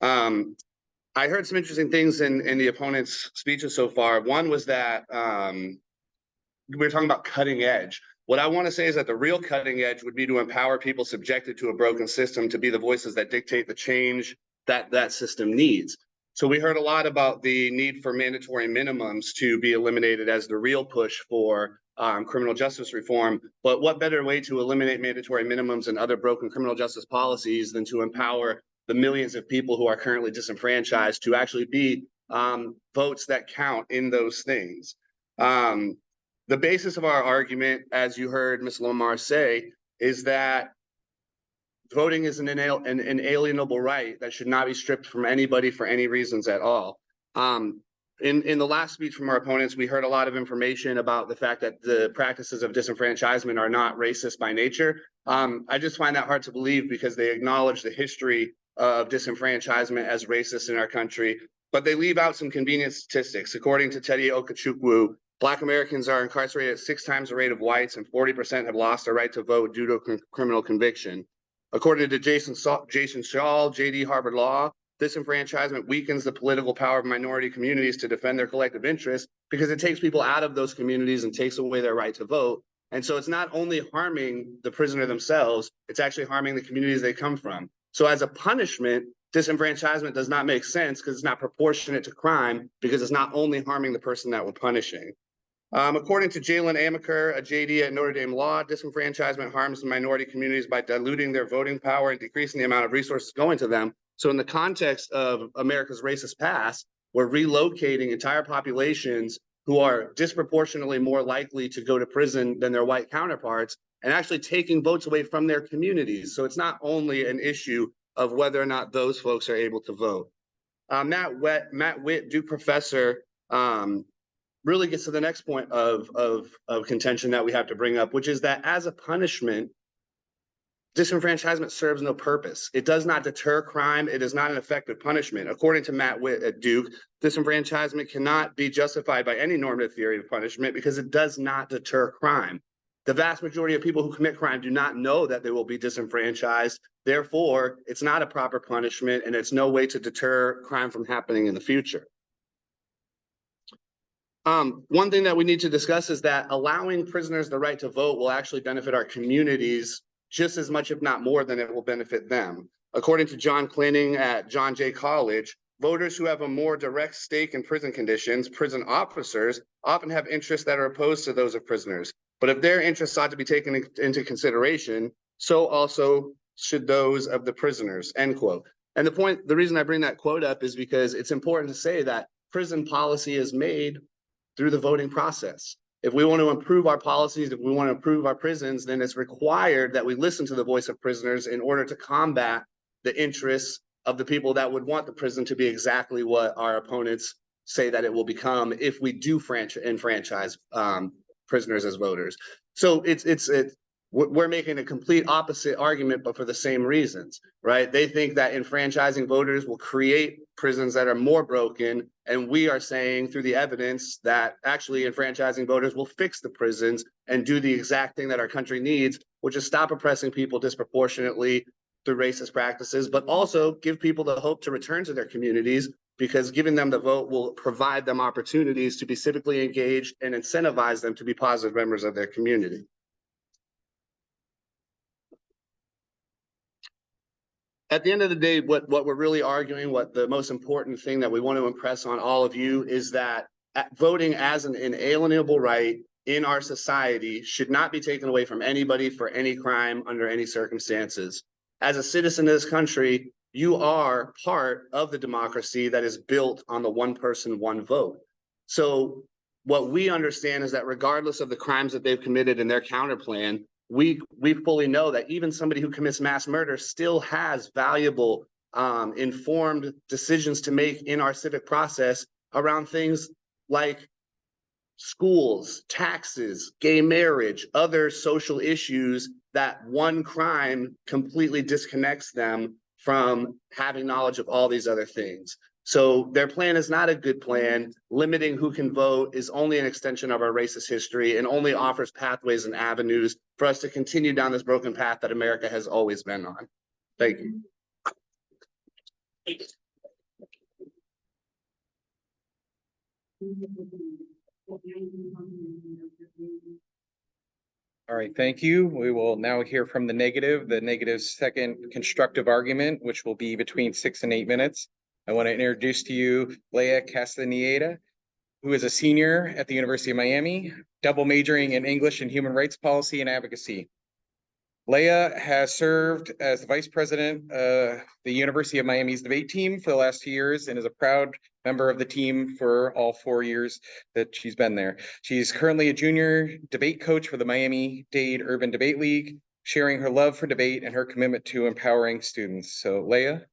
I heard some interesting things in the opponent's speeches so far. One was that we were talking about cutting edge. What I want to say is that the real cutting edge would be to empower people subjected to a broken system to be the voices that dictate the change that that system needs. So we heard a lot about the need for mandatory minimums to be eliminated as the real push for criminal justice reform. But what better way to eliminate mandatory minimums and other broken criminal justice policies than to empower the millions of people who are currently disenfranchised to actually be votes that count in those things. The basis of our argument, as you heard Ms. Lomar say, is that voting is an inalienable right that should not be stripped from anybody for any reasons at all. In the last speech from our opponents, we heard a lot of information about the fact that the practices of disenfranchisement are not racist by nature. I just find that hard to believe because they acknowledge the history of disenfranchisement as racist in our country, but they leave out some convenient statistics. According to Teddy Okechukwu, Black Americans are incarcerated at 6 times the rate of whites, and 40% have lost their right to vote due to criminal conviction. According to Jason Shaw, JD Harvard Law, disenfranchisement weakens the political power of minority communities to defend their collective interests because it takes people out of those communities and takes away their right to vote. And so it's not only harming the prisoner themselves, it's actually harming the communities they come from. So as a punishment, disenfranchisement does not make sense because it's not proportionate to crime, because it's not only harming the person that we're punishing. According to Jalen Amaker, a JD at Notre Dame Law, disenfranchisement harms the minority communities by diluting their voting power and decreasing the amount of resources going to them. So in the context of America's racist past, we're relocating entire populations who are disproportionately more likely to go to prison than their white counterparts and actually taking votes away from their communities. So it's not only an issue of whether or not those folks are able to vote. Matt Witt, Duke professor, really gets to the next point of contention that we have to bring up, which is that as a punishment, disenfranchisement serves no purpose. It does not deter crime. It is not an effective punishment. According to Matt Witt at Duke, disenfranchisement cannot be justified by any normative theory of punishment because it does not deter crime. The vast majority of people who commit crime do not know that they will be disenfranchised. Therefore, it's not a proper punishment, and it's no way to deter crime from happening in the future. One thing that we need to discuss is that allowing prisoners the right to vote will actually benefit our communities just as much, if not more, than it will benefit them. According to John Klinning at John Jay College, voters who have a more direct stake in prison conditions, prison officers, often have interests that are opposed to those of prisoners. But if their interests ought to be taken into consideration, so also should those of the prisoners, end quote. And the reason I bring that quote up is because it's important to say that prison policy is made through the voting process. If we want to improve our policies, if we want to improve our prisons, then it's required that we listen to the voice of prisoners in order to combat the interests of the people that would want the prison to be exactly what our opponents say that it will become if we do enfranchise prisoners as voters. So we're making a complete opposite argument, but for the same reasons, right? They think that enfranchising voters will create prisons that are more broken, and we are saying through the evidence that actually enfranchising voters will fix the prisons and do the exact thing that our country needs, which is stop oppressing people disproportionately through racist practices, but also give people the hope to return to their communities, because giving them the vote will provide them opportunities to be civically engaged and incentivize them to be positive members of their community. At the end of the day, what we're really arguing, what the most important thing that we want to impress on all of you is that voting as an inalienable right in our society should not be taken away from anybody for any crime under any circumstances. As a citizen of this country, you are part of the democracy that is built on the one person, one vote. So what we understand is that regardless of the crimes that they've committed in their counterplan, we fully know that even somebody who commits mass murder still has valuable, informed decisions to make in our civic process around things like schools, taxes, gay marriage, other social issues that one crime completely disconnects them from having knowledge of all these other things. So their plan is not a good plan. Limiting who can vote is only an extension of our racist history and only offers pathways and avenues for us to continue down this broken path that America has always been on. Thank you. All right, thank you. We will now hear from the negative's second constructive argument, which will be between 6 and 8 minutes. I want to introduce to you Leah Castaneda. who is a senior at the University of Miami, double majoring in English and Human Rights Policy and Advocacy. Leah has served as the vice president of the University of Miami's debate team for the last 2 years and is a proud member of the team for all 4 years that she's been there. She's currently a junior debate coach for the Miami-Dade Urban Debate League, sharing her love for debate and her commitment to empowering students. So Leah,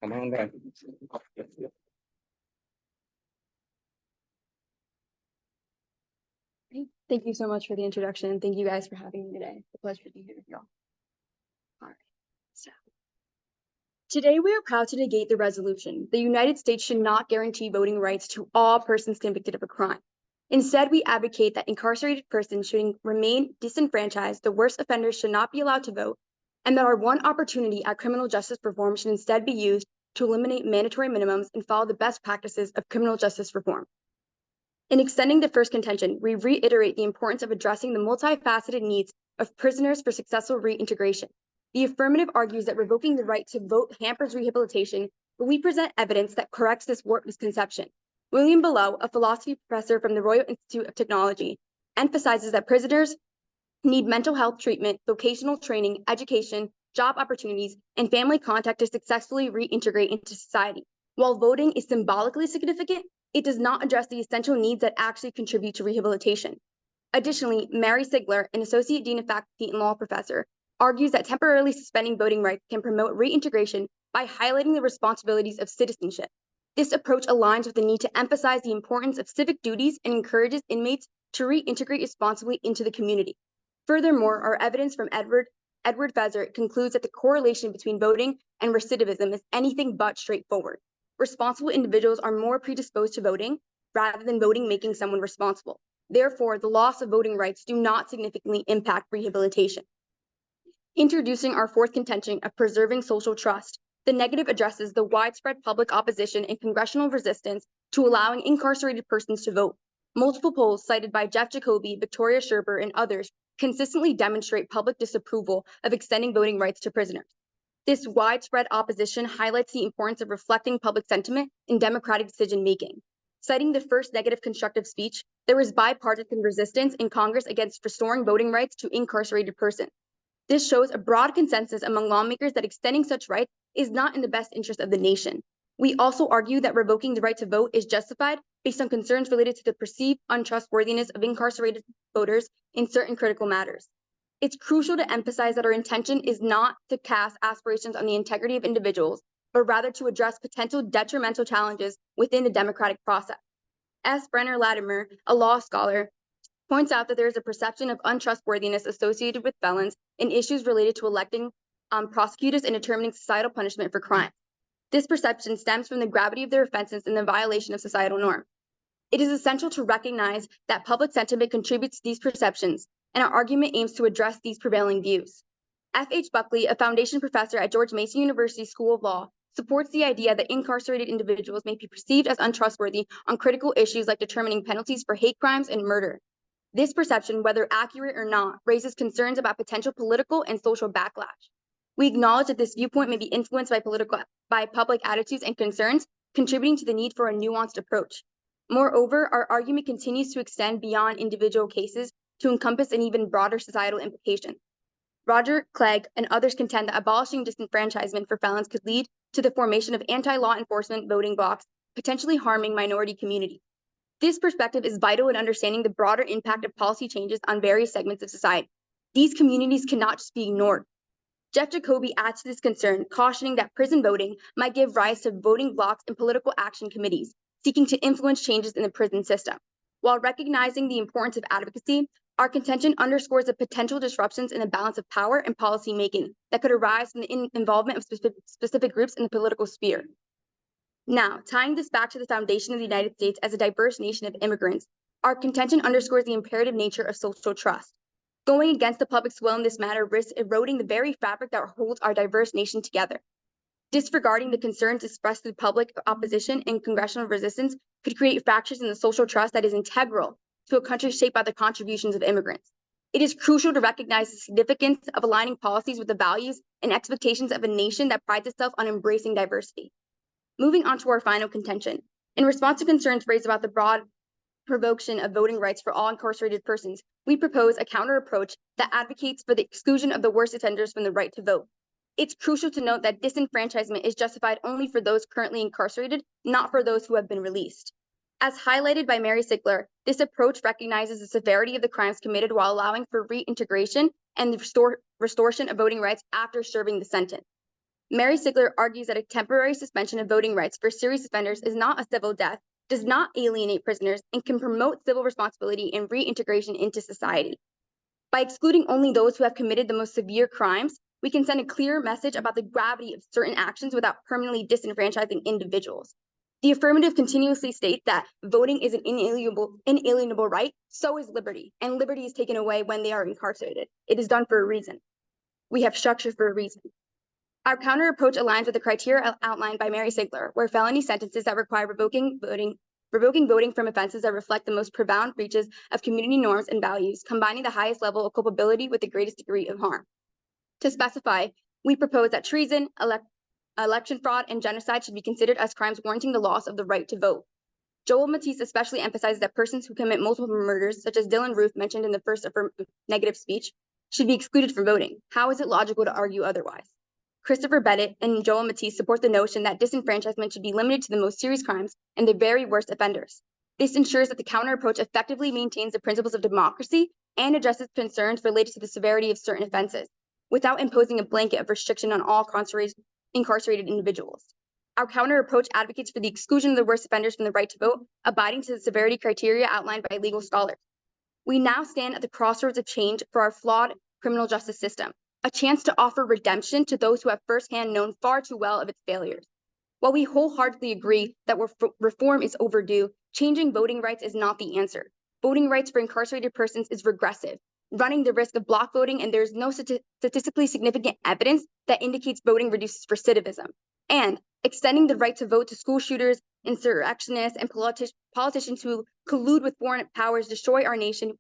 come on down. Thank you so much for the introduction. Thank you guys for having me today. It's a pleasure to be here with y'all. All right. So today we are proud to negate the resolution. The United States should not guarantee voting rights to all persons convicted of a crime. Instead, we advocate that incarcerated persons should remain disenfranchised, the worst offenders should not be allowed to vote, and that our one opportunity at criminal justice reform should instead be used to eliminate mandatory minimums and follow the best practices of criminal justice reform. In extending the first contention, we reiterate the importance of addressing the multifaceted needs of prisoners for successful reintegration. The affirmative argues that revoking the right to vote hampers rehabilitation, but we present evidence that corrects this warped misconception. William Below, a philosophy professor from the Royal Institute of Technology, emphasizes that prisoners need mental health treatment, vocational training, education, job opportunities, and family contact to successfully reintegrate into society. While voting is symbolically significant, it does not address the essential needs that actually contribute to rehabilitation. Additionally, Mary Sigler, an associate dean of faculty and law professor, argues that temporarily suspending voting rights can promote reintegration by highlighting the responsibilities of citizenship. This approach aligns with the need to emphasize the importance of civic duties and encourages inmates to reintegrate responsibly into the community. Furthermore, our evidence from Edward Feser concludes that the correlation between voting and recidivism is anything but straightforward. Responsible individuals are more predisposed to voting rather than voting making someone responsible. Therefore, the loss of voting rights do not significantly impact rehabilitation. Introducing our fourth contention of preserving social trust, the negative addresses the widespread public opposition and congressional resistance to allowing incarcerated persons to vote. Multiple polls cited by Jeff Jacoby, Victoria Sherber, and others consistently demonstrate public disapproval of extending voting rights to prisoners. This widespread opposition highlights the importance of reflecting public sentiment in democratic decision-making. Citing the first negative constructive speech, there is bipartisan resistance in Congress against restoring voting rights to incarcerated persons. This shows a broad consensus among lawmakers that extending such rights is not in the best interest of the nation. We also argue that revoking the right to vote is justified based on concerns related to the perceived untrustworthiness of incarcerated voters in certain critical matters. It's crucial to emphasize that our intention is not to cast aspirations on the integrity of individuals, but rather to address potential detrimental challenges within the democratic process. S. Brenner Latimer, a law scholar, points out that there is a perception of untrustworthiness associated with felons in issues related to electing prosecutors and determining societal punishment for crime. This perception stems from the gravity of their offenses and the violation of societal norms. It is essential to recognize that public sentiment contributes to these perceptions, and our argument aims to address these prevailing views. F. H. Buckley, a foundation professor at George Mason University School of Law, supports the idea that incarcerated individuals may be perceived as untrustworthy on critical issues like determining penalties for hate crimes and murder. This perception, whether accurate or not, raises concerns about potential political and social backlash. We acknowledge that this viewpoint may be influenced by public attitudes and concerns, contributing to the need for a nuanced approach. Moreover, our argument continues to extend beyond individual cases to encompass an even broader societal implication. Roger Clegg and others contend that abolishing disenfranchisement for felons could lead to the formation of anti-law enforcement voting blocs, potentially harming minority communities. This perspective is vital in understanding the broader impact of policy changes on various segments of society. These communities cannot just be ignored. Jeff Jacoby adds to this concern, cautioning that prison voting might give rise to voting blocs and political action committees, seeking to influence changes in the prison system. While recognizing the importance of advocacy, our contention underscores the potential disruptions in the balance of power and policy making that could arise from the involvement of specific groups in the political sphere. Now, tying this back to the foundation of the United States as a diverse nation of immigrants, our contention underscores the imperative nature of social trust. Going against the public's will in this matter risks eroding the very fabric that holds our diverse nation together. Disregarding the concerns expressed through public opposition and congressional resistance could create fractures in the social trust that is integral to a country shaped by the contributions of immigrants. It is crucial to recognize the significance of aligning policies with the values and expectations of a nation that prides itself on embracing diversity. Moving on to our final contention. In response to concerns raised about the broad revocation of voting rights for all incarcerated persons, we propose a counter approach that advocates for the exclusion of the worst offenders from the right to vote. It's crucial to note that disenfranchisement is justified only for those currently incarcerated, not for those who have been released. As highlighted by Mary Sigler, this approach recognizes the severity of the crimes committed while allowing for reintegration and the restoration of voting rights after serving the sentence. Mary Sigler argues that a temporary suspension of voting rights for serious offenders is not a civil death, does not alienate prisoners, and can promote civil responsibility and reintegration into society. By excluding only those who have committed the most severe crimes, we can send a clear message about the gravity of certain actions without permanently disenfranchising individuals. The affirmative continuously states that voting is an inalienable right, so is liberty, and liberty is taken away when they are incarcerated. It is done for a reason. We have structure for a reason. Our counter approach aligns with the criteria outlined by Mary Sigler, where felony sentences that require revoking voting from offenses that reflect the most profound breaches of community norms and values, combining the highest level of culpability with the greatest degree of harm. To specify, we propose that treason, election fraud, and genocide should be considered as crimes warranting the loss of the right to vote. Joel Matisse especially emphasizes that persons who commit multiple murders, such as Dylan Roof mentioned in the first negative speech, should be excluded from voting. How is it logical to argue otherwise? Christopher Bennett and Joel Matisse support the notion that disenfranchisement should be limited to the most serious crimes and the very worst offenders. This ensures that the counter approach effectively maintains the principles of democracy and addresses concerns related to the severity of certain offenses, without imposing a blanket of restriction on all incarcerated individuals. Our counter approach advocates for the exclusion of the worst offenders from the right to vote, abiding to the severity criteria outlined by legal scholars. We now stand at the crossroads of change for our flawed criminal justice system, a chance to offer redemption to those who have firsthand known far too well of its failures. While we wholeheartedly agree that reform is overdue, changing voting rights is not the answer. Voting rights for incarcerated persons is regressive, running the risk of block voting, and there is no statistically significant evidence that indicates voting reduces recidivism. And extending the right to vote to school shooters, insurrectionists, and politicians who collude with foreign powers destroy our nation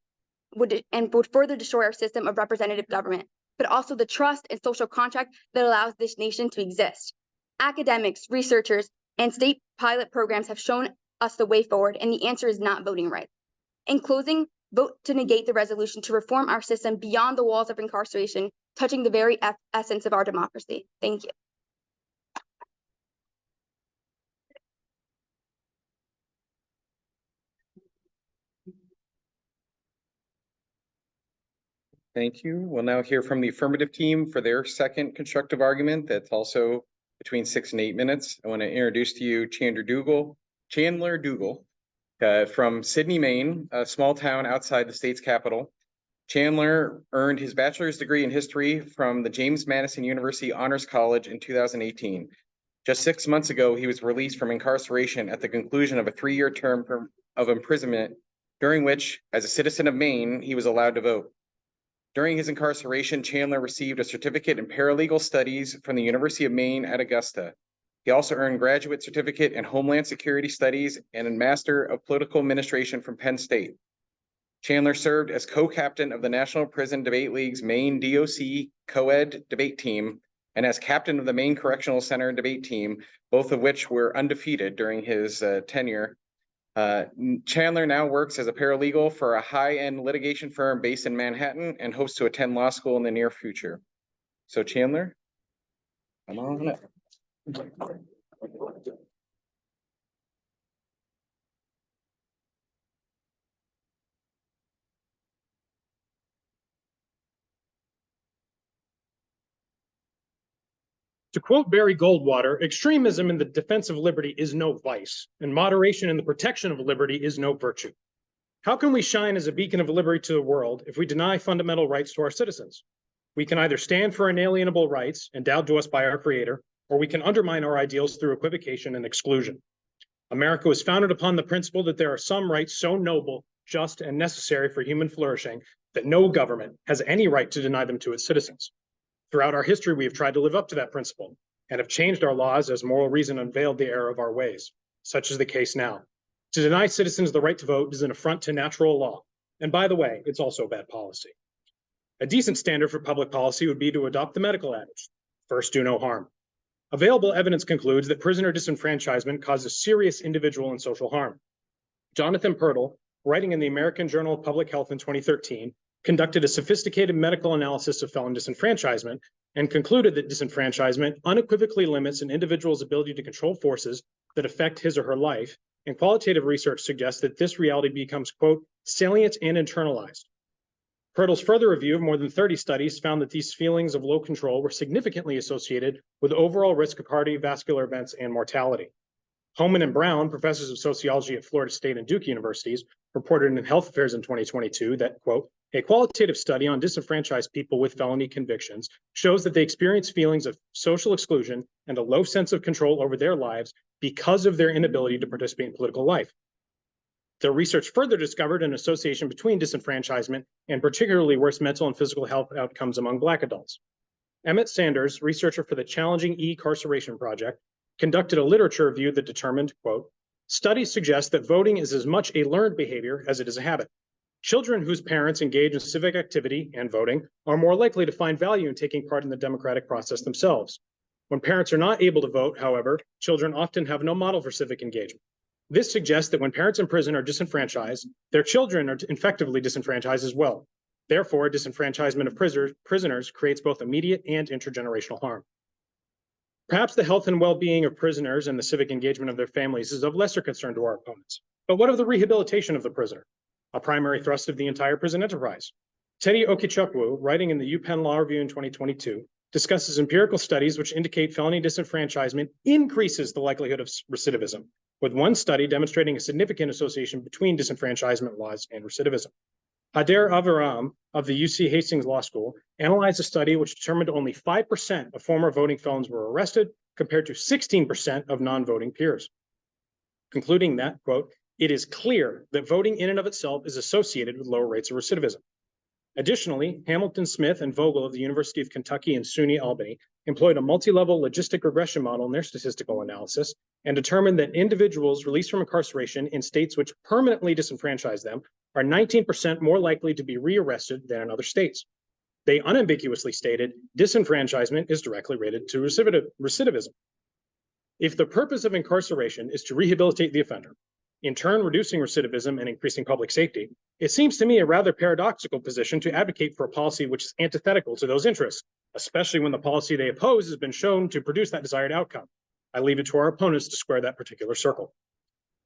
would further destroy our system of representative government, but also the trust and social contract that allows this nation to exist. Academics, researchers, and state pilot programs have shown us the way forward, and the answer is not voting rights. In closing, vote to negate the resolution to reform our system beyond the walls of incarceration, touching the very essence of our democracy. Thank you. Thank you. We'll now hear from the affirmative team for their second constructive argument. That's also between 6 and 8 minutes. I want to introduce to you Chandler Dougal from Sydney, Maine, a small town outside the state's capital. Chandler earned his bachelor's degree in history from the James Madison University Honors College in 2018. Just 6 months ago, he was released from incarceration at the conclusion of a 3-year term of imprisonment, during which, as a citizen of Maine, he was allowed to vote. During his incarceration, Chandler received a certificate in paralegal studies from the University of Maine at Augusta. He also earned graduate certificate in Homeland Security Studies and a Master of Political Administration from Penn State. Chandler served as co-captain of the National Prison Debate League's Maine DOC co-ed debate team and as captain of the Maine Correctional Center debate team, both of which were undefeated during his tenure. Chandler now works as a paralegal for a high-end litigation firm based in Manhattan and hopes to attend law school in the near future. So Chandler, come on up. To quote Barry Goldwater, extremism in the defense of liberty is no vice, and moderation in the protection of liberty is no virtue. How can we shine as a beacon of liberty to the world if we deny fundamental rights to our citizens? We can either stand for inalienable rights endowed to us by our Creator, or we can undermine our ideals through equivocation and exclusion. America was founded upon the principle that there are some rights so noble, just, and necessary for human flourishing that no government has any right to deny them to its citizens. Throughout our history, we have tried to live up to that principle and have changed our laws as moral reason unveiled the error of our ways. Such is the case now. To deny citizens the right to vote is an affront to natural law. And by the way, it's also bad policy. A decent standard for public policy would be to adopt the medical adage, first do no harm. Available evidence concludes that prisoner disenfranchisement causes serious individual and social harm. Jonathan Pirtle, writing in the American Journal of Public Health in 2013, conducted a sophisticated medical analysis of felon disenfranchisement and concluded that disenfranchisement unequivocally limits an individual's ability to control forces that affect his or her life, and qualitative research suggests that this reality becomes, quote, salient and internalized. Hurdle's further review of more than 30 studies found that these feelings of low control were significantly associated with overall risk of cardiovascular events and mortality. Homan and Brown, professors of sociology at Florida State and Duke universities, reported in Health Affairs in 2022 that, quote, a qualitative study on disenfranchised people with felony convictions shows that they experience feelings of social exclusion and a low sense of control over their lives because of their inability to participate in political life. Their research further discovered an association between disenfranchisement and particularly worse mental and physical health outcomes among Black adults. Emmett Sanders, researcher for the Challenging E-Carceration Project, conducted a literature review that determined, quote, studies suggest that voting is as much a learned behavior as it is a habit. Children whose parents engage in civic activity and voting are more likely to find value in taking part in the democratic process themselves. When parents are not able to vote, however, children often have no model for civic engagement. This suggests that when parents in prison are disenfranchised, their children are effectively disenfranchised as well. Therefore, disenfranchisement of prisoners creates both immediate and intergenerational harm. Perhaps the health and well-being of prisoners and the civic engagement of their families is of lesser concern to our opponents. But what of the rehabilitation of the prisoner? A primary thrust of the entire prison enterprise. Teddy Okichukwu, writing in the UPenn Law Review in 2022, discusses empirical studies which indicate felony disenfranchisement increases the likelihood of recidivism, with one study demonstrating a significant association between disenfranchisement laws and recidivism. Adair Aviram of the UC Hastings Law School analyzed a study which determined only 5% of former voting felons were arrested compared to 16% of non-voting peers. Concluding that, quote, it is clear that voting in and of itself is associated with lower rates of recidivism. Additionally, Hamilton Smith and Vogel of the University of Kentucky and SUNY Albany employed a multi-level logistic regression model in their statistical analysis and determined that individuals released from incarceration in states which permanently disenfranchise them are 19% more likely to be rearrested than in other states. They unambiguously stated disenfranchisement is directly related to recidivism. If the purpose of incarceration is to rehabilitate the offender, in turn reducing recidivism and increasing public safety, it seems to me a rather paradoxical position to advocate for a policy which is antithetical to those interests, especially when the policy they oppose has been shown to produce that desired outcome. I leave it to our opponents to square that particular circle.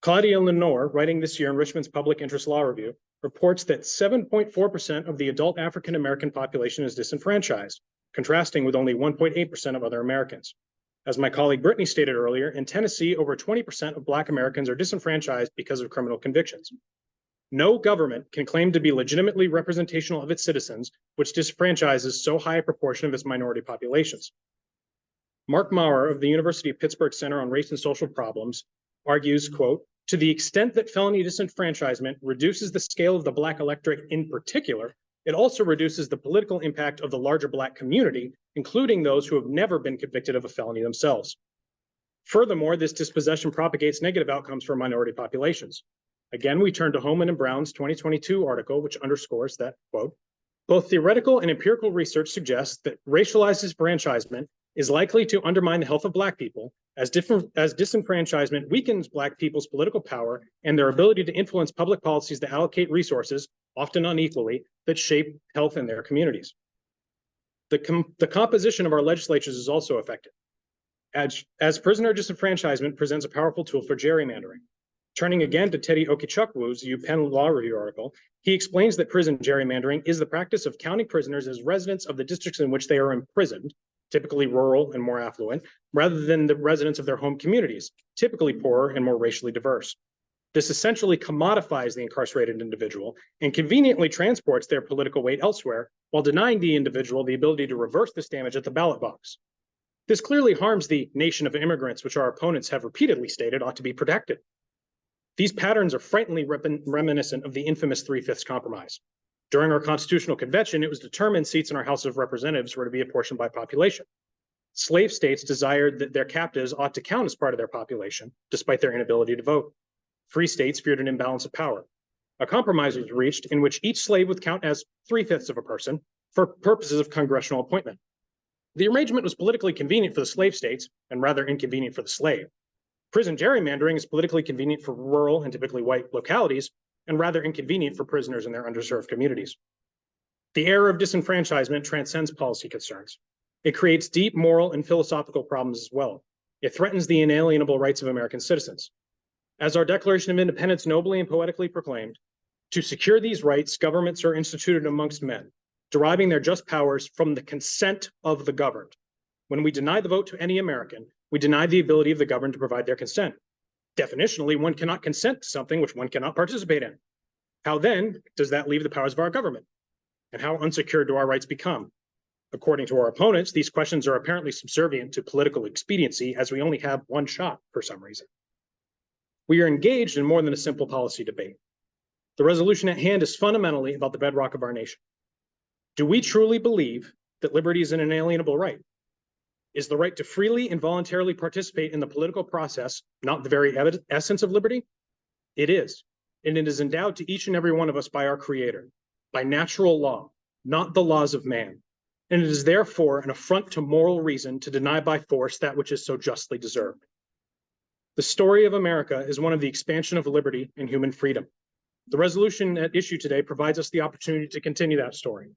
Claudia Lenore, writing this year in Richmond's Public Interest Law Review, reports that 7.4% of the adult African-American population is disenfranchised, contrasting with only 1.8% of other Americans. As my colleague Brittany stated earlier, in Tennessee, over 20% of Black Americans are disenfranchised because of criminal convictions. No government can claim to be legitimately representational of its citizens, which disenfranchises so high a proportion of its minority populations. Mark Maurer of the University of Pittsburgh Center on Race and Social Problems argues, quote, to the extent that felony disenfranchisement reduces the scale of the Black electorate in particular, it also reduces the political impact of the larger Black community, including those who have never been convicted of a felony themselves. Furthermore, this dispossession propagates negative outcomes for minority populations. Again, we turn to Homan and Brown's 2022 article, which underscores that, quote, both theoretical and empirical research suggests that racialized disenfranchisement is likely to undermine the health of Black people, as disenfranchisement weakens Black people's political power and their ability to influence public policies that allocate resources, often unequally, that shape health in their communities. The composition of our legislatures is also affected, as prisoner disenfranchisement presents a powerful tool for gerrymandering. Turning again to Teddy Okichukwu's UPenn Law Review article, he explains that prison gerrymandering is the practice of counting prisoners as residents of the districts in which they are imprisoned, typically rural and more affluent, rather than the residents of their home communities, typically poorer and more racially diverse. This essentially commodifies the incarcerated individual and conveniently transports their political weight elsewhere while denying the individual the ability to reverse this damage at the ballot box. This clearly harms the nation of immigrants, which our opponents have repeatedly stated ought to be protected. These patterns are frighteningly reminiscent of the infamous 3/5 compromise. During our constitutional convention, it was determined seats in our House of Representatives were to be apportioned by population. Slave states desired that their captives ought to count as part of their population, despite their inability to vote. Free states feared an imbalance of power. A compromise was reached in which each slave would count as 3/5 of a person for purposes of congressional appointment. The arrangement was politically convenient for the slave states and rather inconvenient for the slave. Prison gerrymandering is politically convenient for rural and typically white localities, and rather inconvenient for prisoners in their underserved communities. The era of disenfranchisement transcends policy concerns. It creates deep moral and philosophical problems as well. It threatens the inalienable rights of American citizens. As our Declaration of Independence nobly and poetically proclaimed, to secure these rights, governments are instituted amongst men, deriving their just powers from the consent of the governed. When we deny the vote to any American, we deny the ability of the governed to provide their consent. Definitionally, one cannot consent to something which one cannot participate in. How then does that leave the powers of our government? And how unsecured do our rights become? According to our opponents, these questions are apparently subservient to political expediency, as we only have one shot for some reason. We are engaged in more than a simple policy debate. The resolution at hand is fundamentally about the bedrock of our nation. Do we truly believe that liberty is an inalienable right? Is the right to freely and voluntarily participate in the political process not the very essence of liberty? It is, and it is endowed to each and every one of us by our Creator, by natural law, not the laws of man. And it is therefore an affront to moral reason to deny by force that which is so justly deserved. The story of America is one of the expansion of liberty and human freedom. The resolution at issue today provides us the opportunity to continue that story,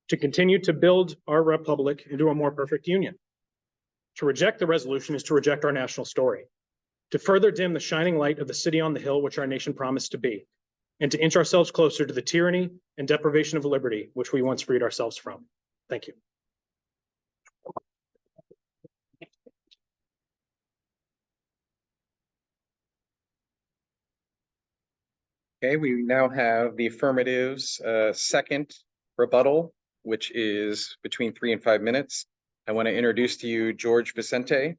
to continue to build our republic into a more perfect union. To reject the resolution is to reject our national story, to further dim the shining light of the city on the hill which our nation promised to be, and to inch ourselves closer to the tyranny and deprivation of liberty which we once freed ourselves from. Thank you. Okay, we now have the affirmative's second rebuttal, which is between 3 and 5 minutes. I want to introduce to you George Vicente,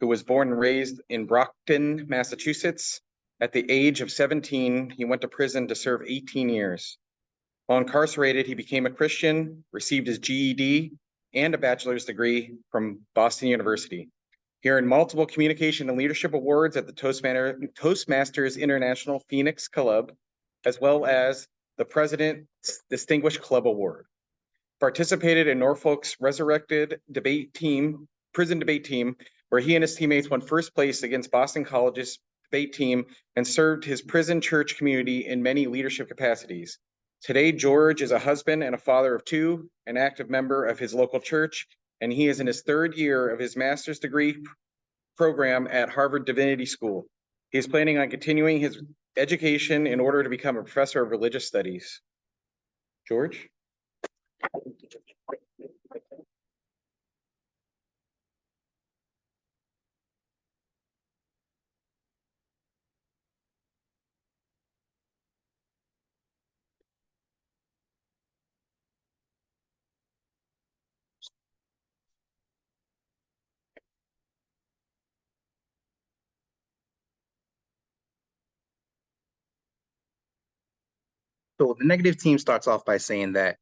who was born and raised in Brockton, Massachusetts. At the age of 17, he went to prison to serve 18 years. While incarcerated, he became a Christian, received his GED and a bachelor's degree from Boston University. He earned multiple communication and leadership awards at the Toastmasters International Phoenix Club, as well as the President's Distinguished Club Award. Participated in Norfolk's resurrected prison debate team, where he and his teammates won first place against Boston College's debate team and served his prison church community in many leadership capacities. Today, George is a husband and a father of 2, an active member of his local church, and he is in his 3rd year of his master's degree program at Harvard Divinity School. He is planning on continuing his education in order to become a professor of religious studies. George? So the negative team starts off by saying that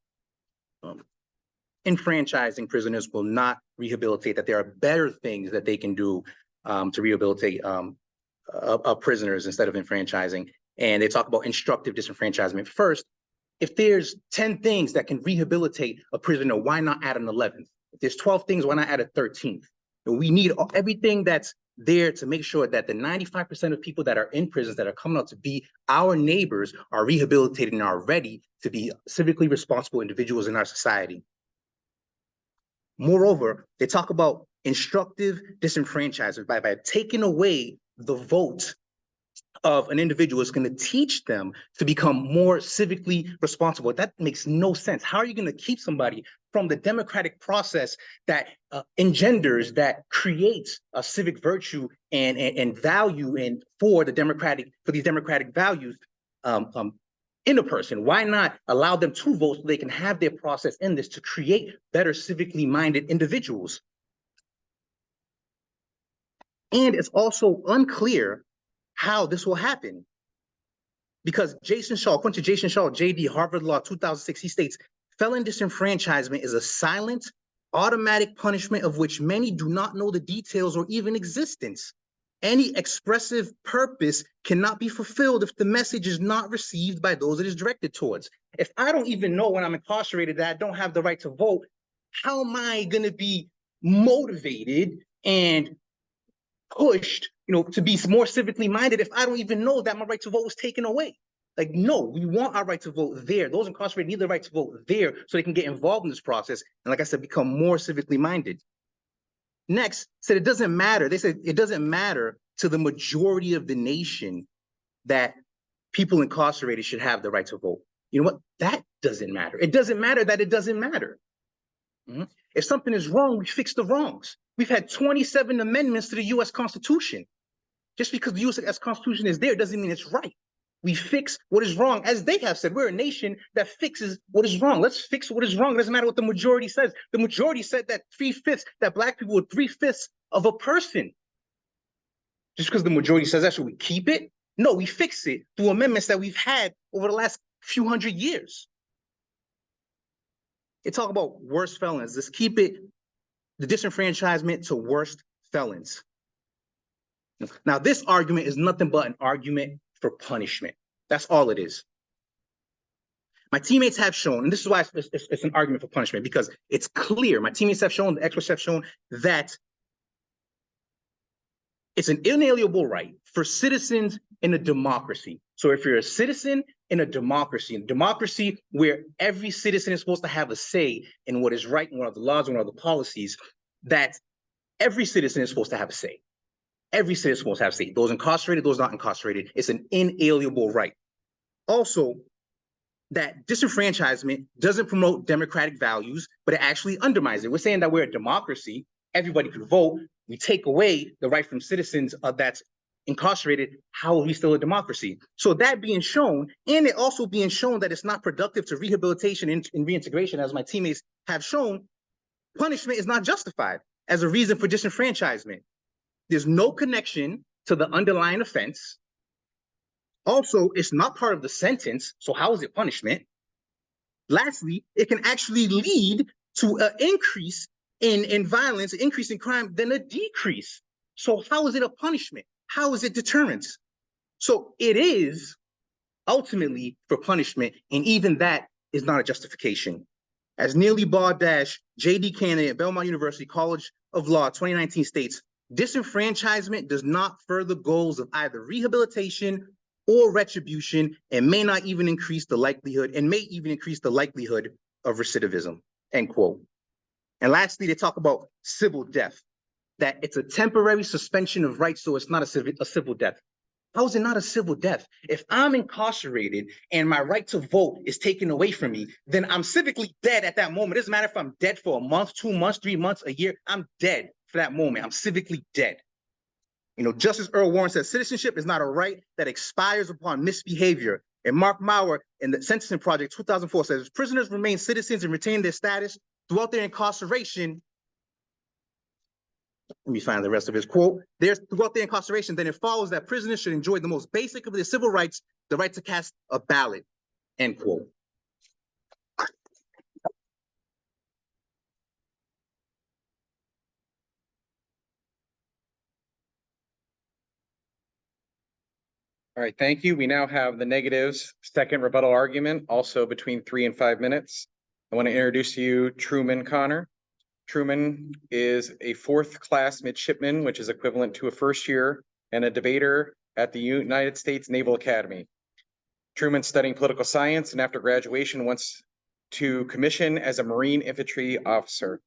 enfranchising prisoners will not rehabilitate, that there are better things that they can do to rehabilitate prisoners instead of enfranchising. And they talk about instructive disenfranchisement. First, if there's 10 things that can rehabilitate a prisoner, why not add an 11th? If there's 12 things, why not add a 13th? And we need everything that's there to make sure that the 95% of people that are in prisons that are coming out to be our neighbors are rehabilitated and are ready to be civically responsible individuals in our society. Moreover, they talk about instructive disenfranchisement by taking away the vote of an individual is going to teach them to become more civically responsible. That makes no sense. How are you going to keep somebody from the democratic process that engenders, that creates a civic virtue and value and for these democratic values in a person? Why not allow them to vote so they can have their process in this to create better civically minded individuals? And it's also unclear how this will happen. Because Jason Shaw, according to Jason Shaw, JD, Harvard Law, 2006, he states, felon disenfranchisement is a silent, automatic punishment of which many do not know the details or even existence. Any expressive purpose cannot be fulfilled if the message is not received by those it is directed towards. If I don't even know when I'm incarcerated that I don't have the right to vote, how am I going to be motivated and pushed, to be more civically minded if I don't even know that my right to vote was taken away? Like, no, we want our right to vote there. Those incarcerated need the right to vote there so they can get involved in this process. And like I said, become more civically minded. Next, said it doesn't matter. They said it doesn't matter to the majority of the nation that people incarcerated should have the right to vote. You know what? That doesn't matter. It doesn't matter that it doesn't matter. If something is wrong, we fix the wrongs. We've had 27 amendments to the US Constitution. Just because the US Constitution is there doesn't mean it's right. We fix what is wrong. As they have said, we're a nation that fixes what is wrong. Let's fix what is wrong. It doesn't matter what the majority says. The majority said that 3/5, that Black people were 3/5 of a person. Just because the majority says that, should we keep it? No, we fix it through amendments that we've had over the last few hundred years. They talk about worst felons. Let's keep it, the disenfranchisement to worst felons. Now, this argument is nothing but an argument for punishment. That's all it is. My teammates have shown, and this is why it's an argument for punishment, because it's clear. My teammates have shown, the experts have shown that it's an inalienable right for citizens in a democracy. So if you're a citizen in a democracy where every citizen is supposed to have a say in what is right and what are the laws and what are the policies, that every citizen is supposed to have a say. Every citizen is supposed to have a say. Those incarcerated, those not incarcerated. It's an inalienable right. Also, that disenfranchisement doesn't promote democratic values, but it actually undermines it. We're saying that we're a democracy, everybody could vote. We take away the right from citizens that's incarcerated. How are we still a democracy? So that being shown, and it also being shown that it's not productive to rehabilitation and reintegration, as my teammates have shown, punishment is not justified as a reason for disenfranchisement. There's no connection to the underlying offense. Also, it's not part of the sentence, so how is it punishment? Lastly, it can actually lead to an increase in violence, an increase in crime, than a decrease. So how is it a punishment? How is it deterrence? So it is ultimately for punishment, and even that is not a justification. As Neely Bardash, J.D. candidate at Belmont University College of Law 2019 states, disenfranchisement does not further goals of either rehabilitation or retribution, and may not even increase the likelihood, and may even increase the likelihood of recidivism, end quote. And lastly, they talk about civil death, that it's a temporary suspension of rights, so it's not a civil death. How is it not a civil death? If I'm incarcerated and my right to vote is taken away from me, then I'm civically dead at that moment. It doesn't matter if I'm dead for a month, 2 months, 3 months, a year, I'm dead for that moment. I'm civically dead. You know, Justice Earl Warren says citizenship is not a right that expires upon misbehavior. And Mark Maurer in the Sentencing Project 2004 says prisoners remain citizens and retain their status throughout their incarceration. Let me find the rest of his quote. Throughout their incarceration, then it follows that prisoners should enjoy the most basic of their civil rights, the right to cast a ballot, end quote. All right, thank you. We now have the negatives, second rebuttal argument, also between 3 and 5 minutes. I want to introduce to you Truman Connor. Truman is a 4th class midshipman, which is equivalent to a first year, and a debater at the United States Naval Academy. Truman's studying political science, and after graduation wants to commission as a Marine infantry officer.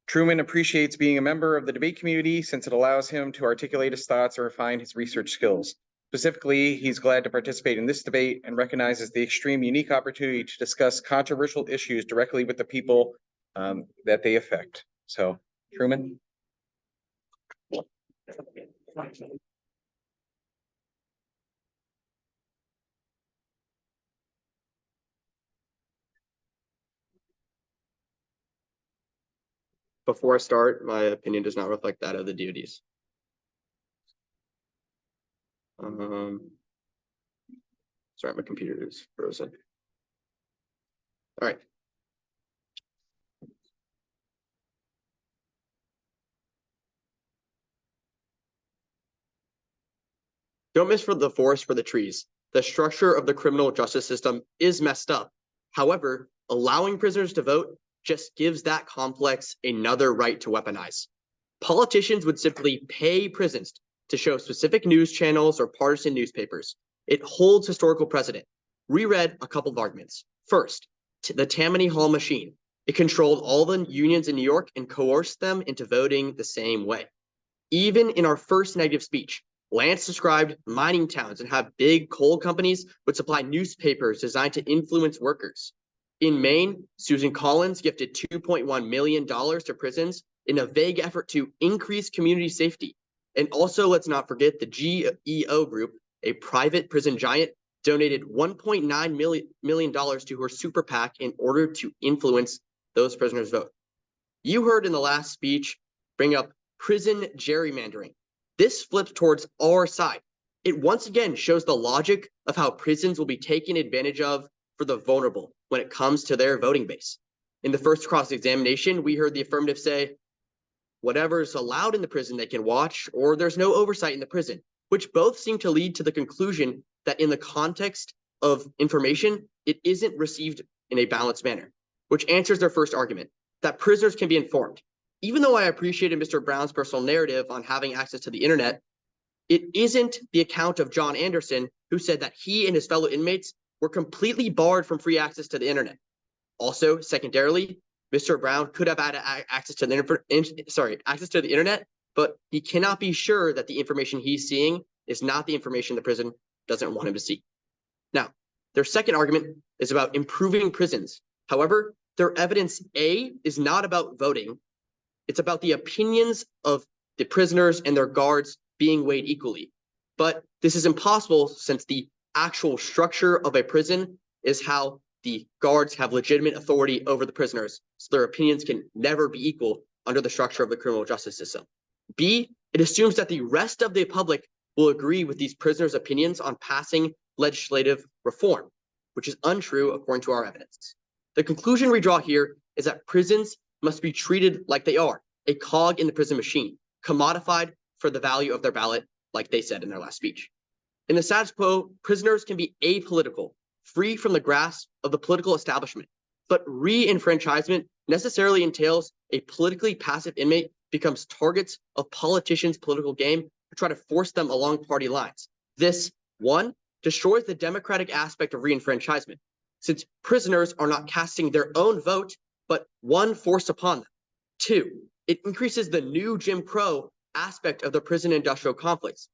Truman appreciates being a member of the debate community since it allows him to articulate his thoughts and refine his research skills. Specifically, he's glad to participate in this debate and recognizes the extreme unique opportunity to discuss controversial issues directly with the people that they affect. So, Truman. Before I start, my opinion does not reflect that of the DoD's. Sorry, my computer is frozen. All right. Don't miss for the forest for the trees. The structure of the criminal justice system is messed up. However, allowing prisoners to vote just gives that complex another right to weaponize. Politicians would simply pay prisons to show specific news channels or partisan newspapers. It holds historical precedent. Reread a couple of arguments. First, the Tammany Hall machine. It controlled all the unions in New York and coerced them into voting the same way. Even in our first negative speech, Lance described mining towns and how big coal companies would supply newspapers designed to influence workers. In Maine, Susan Collins gifted $2.1 million to prisons in a vague effort to increase community safety. And also, let's not forget the GEO Group, a private prison giant, donated $1.9 million to her super PAC in order to influence those prisoners' vote. You heard in the last speech bring up prison gerrymandering. This flips towards our side. It once again shows the logic of how prisons will be taken advantage of for the vulnerable when it comes to their voting base. In the first cross-examination, we heard the affirmative say, whatever's allowed in the prison they can watch, or there's no oversight in the prison, which both seem to lead to the conclusion that in the context of information, it isn't received in a balanced manner, which answers their first argument, that prisoners can be informed. Even though I appreciated Mr. Brown's personal narrative on having access to the internet, it isn't the account of John Anderson, who said that he and his fellow inmates were completely barred from free access to the internet. Also, secondarily, Mr. Brown could have had access to the internet, but he cannot be sure that the information he's seeing is not the information the prison doesn't want him to see. Now, their second argument is about improving prisons. However, their evidence A is not about voting. It's about the opinions of the prisoners and their guards being weighed equally. But this is impossible since the actual structure of a prison is how the guards have legitimate authority over the prisoners, so their opinions can never be equal under the structure of the criminal justice system. B, it assumes that the rest of the public will agree with these prisoners' opinions on passing legislative reform, which is untrue according to our evidence. The conclusion we draw here is that prisons must be treated like they are, a cog in the prison machine, commodified for the value of their ballot, like they said in their last speech. In the status quo, prisoners can be apolitical, free from the grasp of the political establishment, but re-enfranchisement necessarily entails a politically passive inmate becomes targets of politicians' political game to try to force them along party lines. This, one, destroys the democratic aspect of re-enfranchisement, since prisoners are not casting their own vote, but one forced upon them. Two, it increases the new Jim Crow aspect of the prison industrial complex,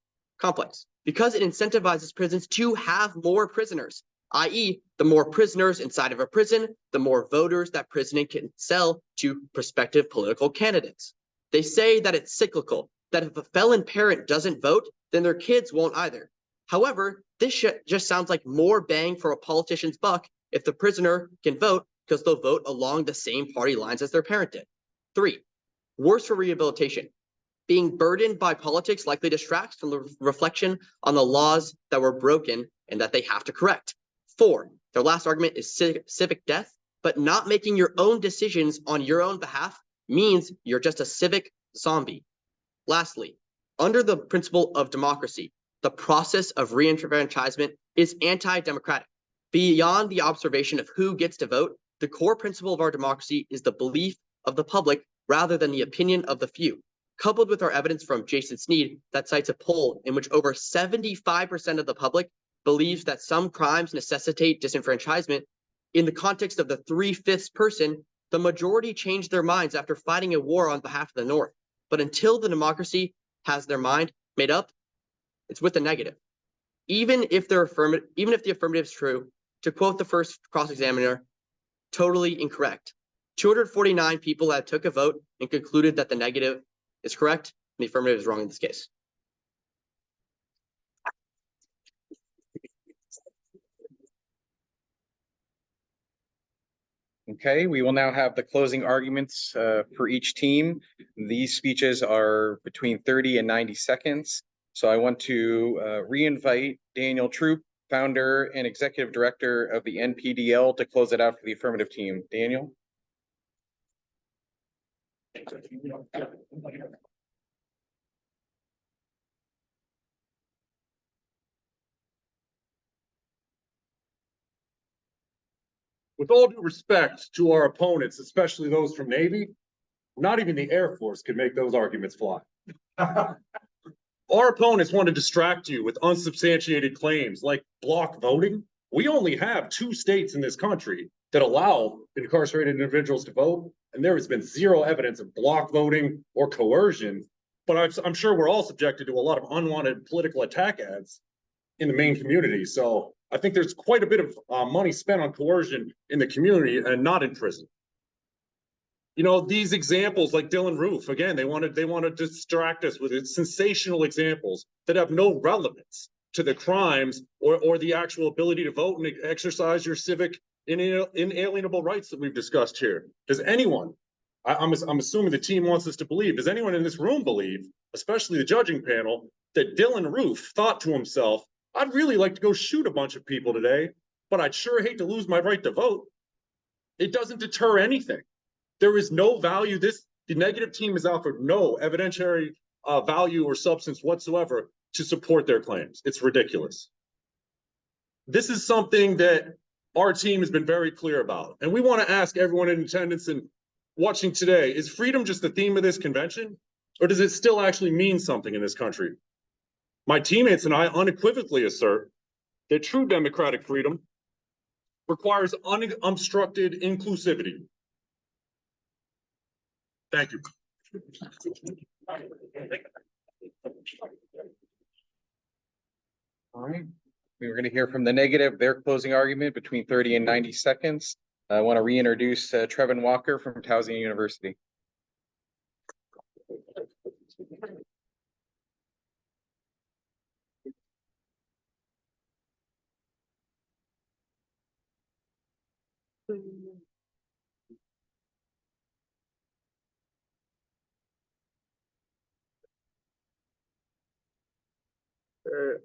because it incentivizes prisons to have more prisoners, i.e., the more prisoners inside of a prison, the more voters that prison can sell to prospective political candidates. They say that it's cyclical, that if a felon parent doesn't vote, then their kids won't either. However, this just sounds like more bang for a politician's buck if the prisoner can vote because they'll vote along the same party lines as their parent did. Three, worse for rehabilitation. Being burdened by politics likely distracts from the reflection on the laws that were broken and that they have to correct. Four, their last argument is civic death, but not making your own decisions on your own behalf means you're just a civic zombie. Lastly, under the principle of democracy, the process of re-enfranchisement is anti-democratic. Beyond the observation of who gets to vote, the core principle of our democracy is the belief of the public rather than the opinion of the few. Coupled with our evidence from Jason Sneed that cites a poll in which over 75% of the public believes that some crimes necessitate disenfranchisement, in the context of the 3/5 person, the majority changed their minds after fighting a war on behalf of the North. But until the democracy has their mind made up, it's with the negative. Even if the affirmative is true, to quote the first cross-examiner, totally incorrect. 249 people that took a vote and concluded that the negative is correct, and the affirmative is wrong in this case. Okay, we will now have the closing arguments for each team. These speeches are between 30 and 90 seconds. So I want to re-invite Daniel Troop, founder and executive director of the NPDL, to close it out for the affirmative team. Daniel? With all due respect to our opponents, especially those from Navy, not even the Air Force can make those arguments fly. Our opponents want to distract you with unsubstantiated claims like block voting. We only have 2 states in this country that allow incarcerated individuals to vote, and there has been zero evidence of block voting or coercion. But I'm sure we're all subjected to a lot of unwanted political attack ads in the main community. So I think there's quite a bit of money spent on coercion in the community and not in prison. You know, these examples like Dylan Roof, again, they want to distract us with sensational examples that have no relevance to the crimes or the actual ability to vote and exercise your civic inalienable rights that we've discussed here. Does anyone, I'm assuming the team wants us to believe, does anyone in this room believe, especially the judging panel, that Dylan Roof thought to himself, I'd really like to go shoot a bunch of people today, but I'd sure hate to lose my right to vote? It doesn't deter anything. There is no value. The negative team has offered no evidentiary value or substance whatsoever to support their claims. It's ridiculous. This is something that our team has been very clear about. And we want to ask everyone in attendance and watching today, is freedom just the theme of this convention? Or does it still actually mean something in this country? My teammates and I unequivocally assert that true democratic freedom requires unobstructed inclusivity. Thank you. All right. We're going to hear from the negative, their closing argument between 30 and 90 seconds. I want to reintroduce Trevin Walker from Towson University.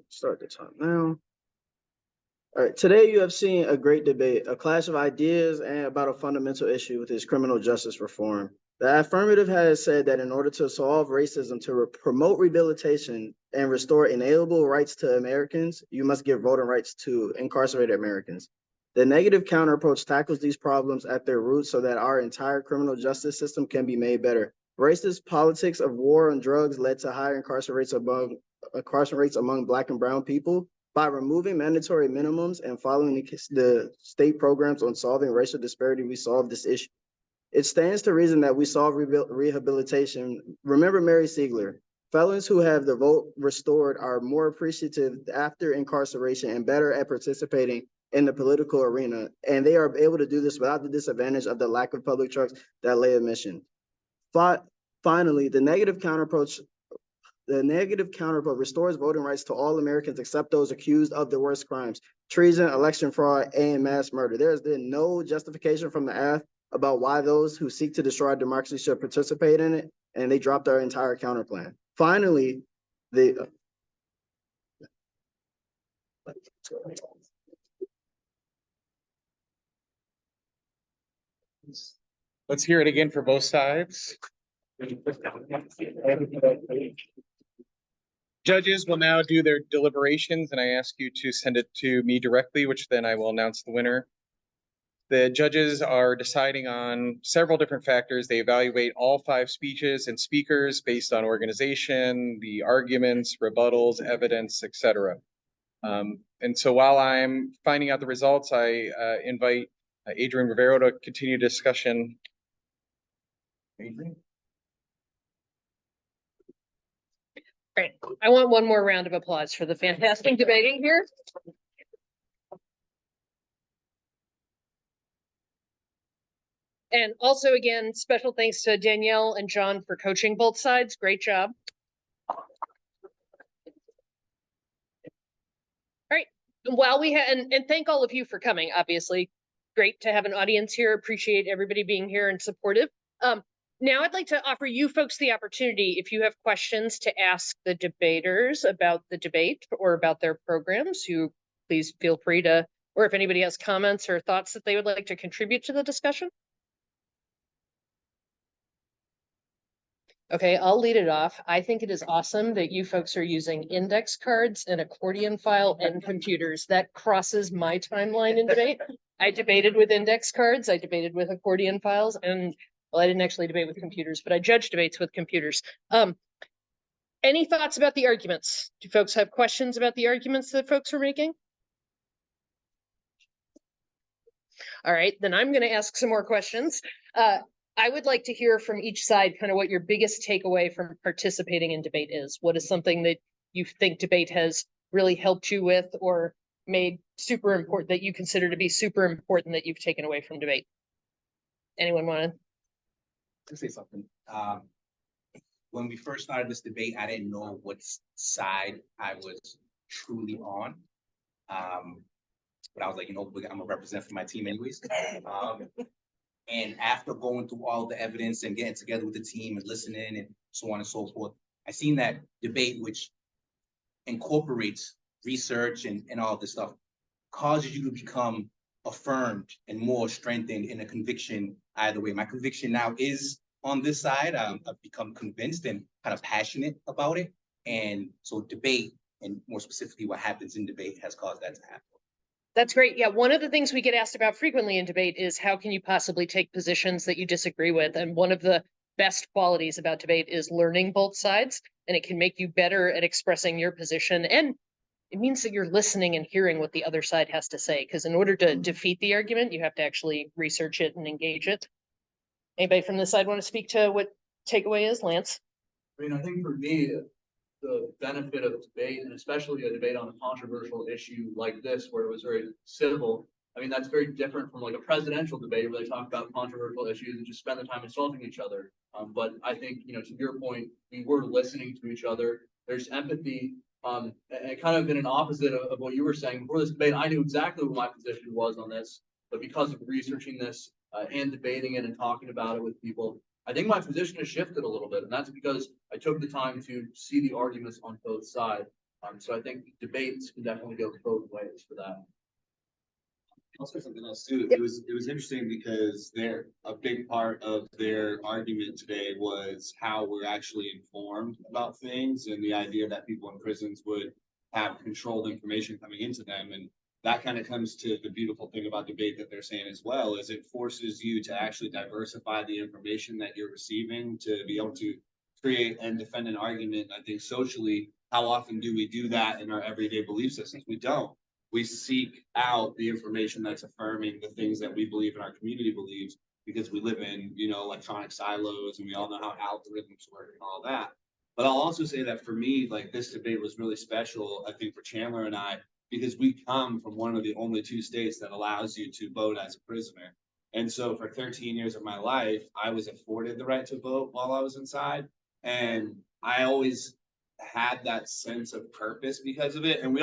Start the time now. All right, today you have seen a great debate, a clash of ideas and about a fundamental issue with this criminal justice reform. The affirmative has said that in order to solve racism, to promote rehabilitation and restore inalienable rights to Americans, you must give voting rights to incarcerated Americans. The negative counter approach tackles these problems at their roots so that our entire criminal justice system can be made better. Racist politics of war on drugs led to higher incarceration rates among Black and brown people. By removing mandatory minimums and following the state programs on solving racial disparity, we solve this issue. It stands to reason that we solve rehabilitation. Remember Mary Siegler, felons who have the vote restored are more appreciative after incarceration and better at participating in the political arena. And they are able to do this without the disadvantage of the lack of public trust that lay admission. Finally, the negative counter approach restores voting rights to all Americans except those accused of the worst crimes: treason, election fraud, and mass murder. There has been no justification from the AF about why those who seek to destroy our democracy should participate in it, and they dropped our entire counter plan. Finally, Let's hear it again for both sides. Judges will now do their deliberations, and I ask you to send it to me directly, which then I will announce the winner. The judges are deciding on several different factors. They evaluate all 5 speeches and speakers based on organization, the arguments, rebuttals, evidence, etc. And so while I'm finding out the results, I invite Adrian Rivero to continue discussion. Adrian? Great. I want one more round of applause for the fantastic debating here. And also, again, special thanks to Danielle and John for coaching both sides. Great job. All right. While we have, and thank all of you for coming, obviously. Great to have an audience here. Appreciate everybody being here and supportive. Now I'd like to offer you folks the opportunity, if you have questions, to ask the debaters about the debate or about their programs. You please feel free to, or if anybody has comments or thoughts that they would like to contribute to the discussion. Okay, I'll lead it off. I think it is awesome that you folks are using index cards and accordion file and computers. That crosses my timeline in debate. I debated with index cards, I debated with accordion files, and well, I didn't actually debate with computers, but I judged debates with computers. Any thoughts about the arguments? Do folks have questions about the arguments that folks are making? All right, then I'm going to ask some more questions. I would like to hear from each side kind of what your biggest takeaway from participating in debate is. What is something that you think debate has really helped you with or made super important that you consider to be super important that you've taken away from debate? Anyone want To say something. When we first started this debate, I didn't know what side I was truly on. But I was like, you know, I'm gonna represent for my team anyways. And after going through all the evidence and getting together with the team and listening and so on and so forth, I seen that debate, which incorporates research and all this stuff, causes you to become affirmed and more strengthened in a conviction either way. My conviction now is on this side. I've become convinced and kind of passionate about it. And so debate, and more specifically what happens in debate, has caused that to happen. That's great. Yeah, one of the things we get asked about frequently in debate is how can you possibly take positions that you disagree with? And one of the best qualities about debate is learning both sides, and it can make you better at expressing your position. And it means that you're listening and hearing what the other side has to say, because in order to defeat the argument, you have to actually research it and engage it. Anybody from this side want to speak to what takeaway is, Lance? I mean, I think for me, the benefit of debate, and especially a debate on a controversial issue like this, where it was very civil, I mean, that's very different from like a presidential debate where they talk about controversial issues and just spend the time insulting each other. But I think, you know, to your point, we were listening to each other. There's empathy, and kind of in an opposite of what you were saying before this debate. I knew exactly what my position was on this, but because of researching this and debating it and talking about it with people, I think my position has shifted a little bit, and that's because I took the time to see the arguments on both sides. So I think debates can definitely go both ways for that. I'll say something else too. It was interesting because a big part of their argument today was how we're actually informed about things, and the idea that people in prisons would have controlled information coming into them. And that kind of comes to the beautiful thing about debate that they're saying as well, is it forces you to actually diversify the information that you're receiving to be able to create and defend an argument. I think socially, how often do we do that in our everyday belief systems? We don't. We seek out the information that's affirming the things that we believe in our community believes, because we live in, you know, electronic silos, and we all know how algorithms work and all that. But I'll also say that for me, like, this debate was really special, I think, for Chandler and I, because we come from one of the only two states that allows you to vote as a prisoner. And so for 13 years of my life, I was afforded the right to vote while I was inside. And I always had that sense of purpose because of it. And we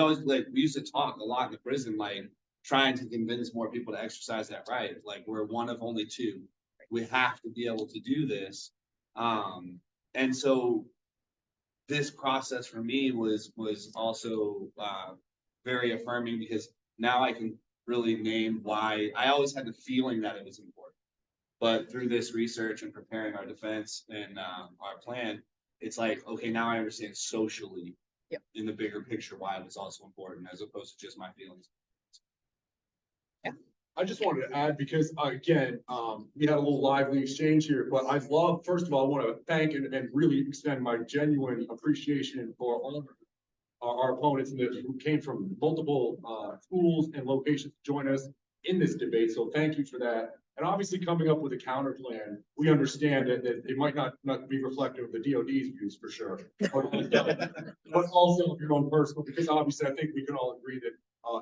used to talk a lot in the prison, like trying to convince more people to exercise that right. Like, we're one of only two. We have to be able to do this. And so this process for me was also very affirming, because now I can really name why. I always had the feeling that it was important, but through this research and preparing our defense and our plan, it's like, okay, now I understand socially, in the bigger picture, why it was also important, as opposed to just my feelings. I just wanted to add, because again, we had a little lively exchange here, but first of all, I want to thank and really extend my genuine appreciation for all of our opponents who came from multiple schools and locations to join us in this debate. So thank you for that. And obviously, coming up with a counter plan, we understand that it might not be reflective of the DoD's views for sure, but also your own personal, because obviously I think we can all agree that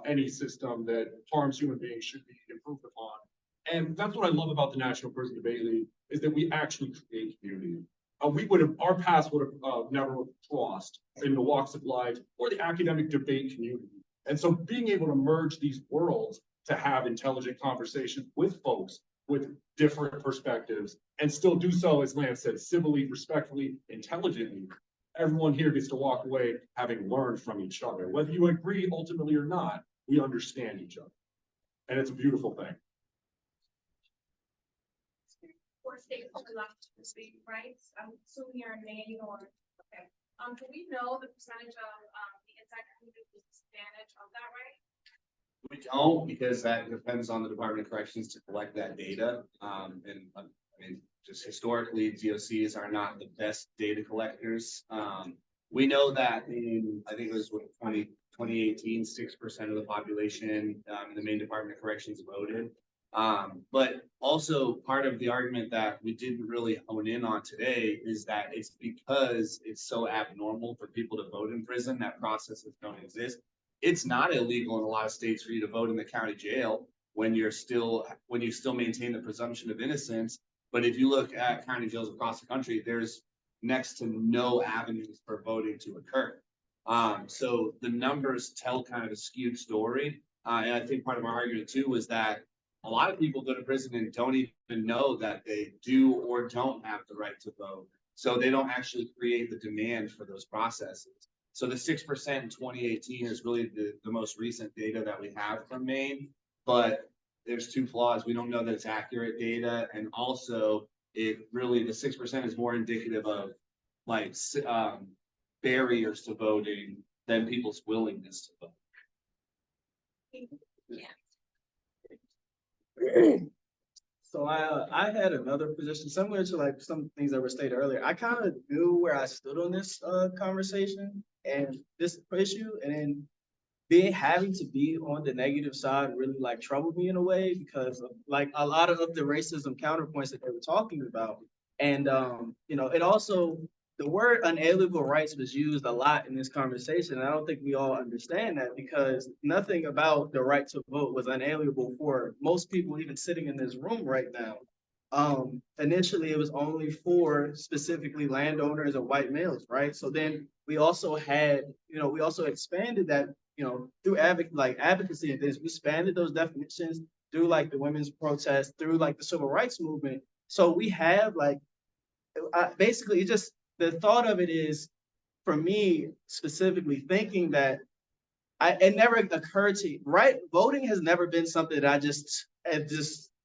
any system that harms human beings should be improved upon. And that's what I love about the National Prison Debate League, is that we actually create community. Our paths would have never crossed in the walks of life or the academic debate community. And so being able to merge these worlds to have intelligent conversations with folks with different perspectives, and still do so, as Lance said, civilly, respectfully, intelligently, everyone here gets to walk away having learned from each other. Whether you agree ultimately or not, we understand each other. And it's a beautiful thing. For states that left to speak rights, I'm assuming you're in Maine or, okay. Do we know the percentage of the inside community disadvantage of that right? We don't, because that depends on the Department of Corrections to collect that data. I mean, just historically, DOCs are not the best data collectors. We know that in, I think it was 2018, 6% of the population in the Maine Department of Corrections voted. But also part of the argument that we didn't really hone in on today is that it's because it's so abnormal for people to vote in prison that processes don't exist. It's not illegal in a lot of states for you to vote in the county jail when you still maintain the presumption of innocence. But if you look at county jails across the country, there's next to no avenues for voting to occur. So the numbers tell kind of a skewed story. And I think part of our argument too was that a lot of people go to prison and don't even know that they do or don't have the right to vote. So they don't actually create the demand for those processes. So the 6% in 2018 is really the most recent data that we have from Maine, but there's two flaws. We don't know that it's accurate data. And also the 6% is more indicative of like barriers to voting than people's willingness to vote. So I had another position similar to like some things that were stated earlier. I kind of knew where I stood on this conversation and this issue, and then having to be on the negative side really like troubled me in a way because of like a lot of the racism counterpoints that they were talking about. And you know, it also, the word unalienable rights was used a lot in this conversation. And I don't think we all understand that because nothing about the right to vote was unalienable for most people even sitting in this room right now. Initially it was only for specifically landowners and white males, right? So then we also had, you know, we also expanded that, you know, through advocacy and things, we expanded those definitions through like the women's protest, through like the civil rights movement. So we have like, basically just, the thought of it is, for me specifically, thinking that it never occurred to you, right? Voting has never been something that I just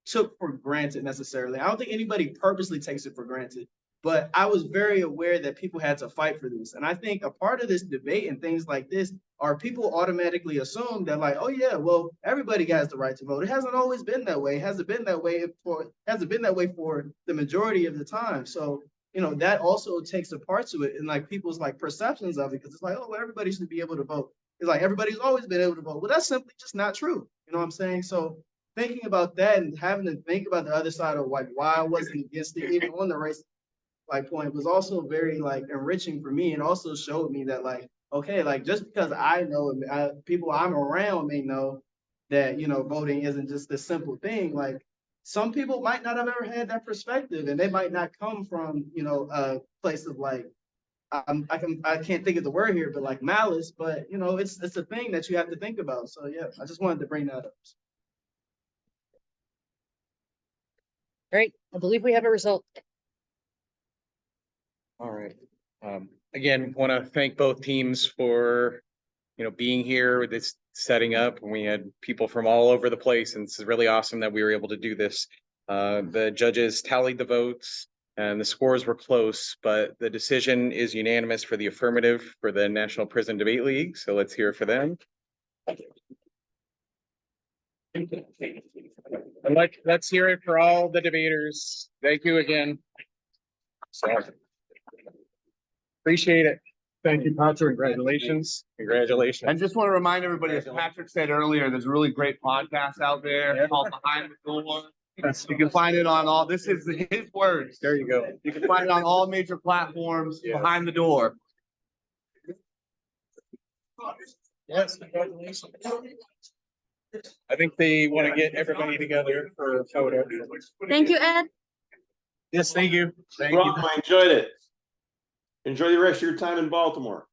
took for granted necessarily. I don't think anybody purposely takes it for granted, but I was very aware that people had to fight for this. And I think a part of this debate and things like this are people automatically assume that like, oh yeah, well, everybody has the right to vote. It hasn't always been that way. It hasn't been that way for the majority of the time. So, you know, that also takes a part to it and like people's like perceptions of it, because it's like, oh, well, everybody should be able to vote. It's like everybody's always been able to vote. Well, that's simply just not true. You know what I'm saying? So thinking about that and having to think about the other side of like why I wasn't against it, even on the race like point, was also very like enriching for me, and also showed me that like, okay, like just because I know people I'm around may know that, you know, voting isn't just a simple thing, like some people might not have ever had that perspective, and they might not come from, you know, a place of like, I can't think of the word here, but like malice, but you know, it's a thing that you have to think about. So yeah, I just wanted to bring that up. All right, I believe we have a result. All right. Again, want to thank both teams for, you know, being here with this setting up. And we had people from all over the place, and it's really awesome that we were able to do this. The judges tallied the votes and the scores were close, but the decision is unanimous for the affirmative for the National Prison Debate League. So let's hear for them. And let's hear it for all the debaters. Thank you again. So, appreciate it. Thank you, Patrick. Congratulations. Congratulations. I just want to remind everybody, as Patrick said earlier, there's a really great podcast out there called Behind the Door. You can find it on all, this is his words. There you go. You can find it on all major platforms, Behind the Door. Yes, congratulations. I think they want to get everybody together for a photo. Thank you, Ed. Yes, thank you. Thank I enjoyed it. Enjoy the rest of your time in Baltimore.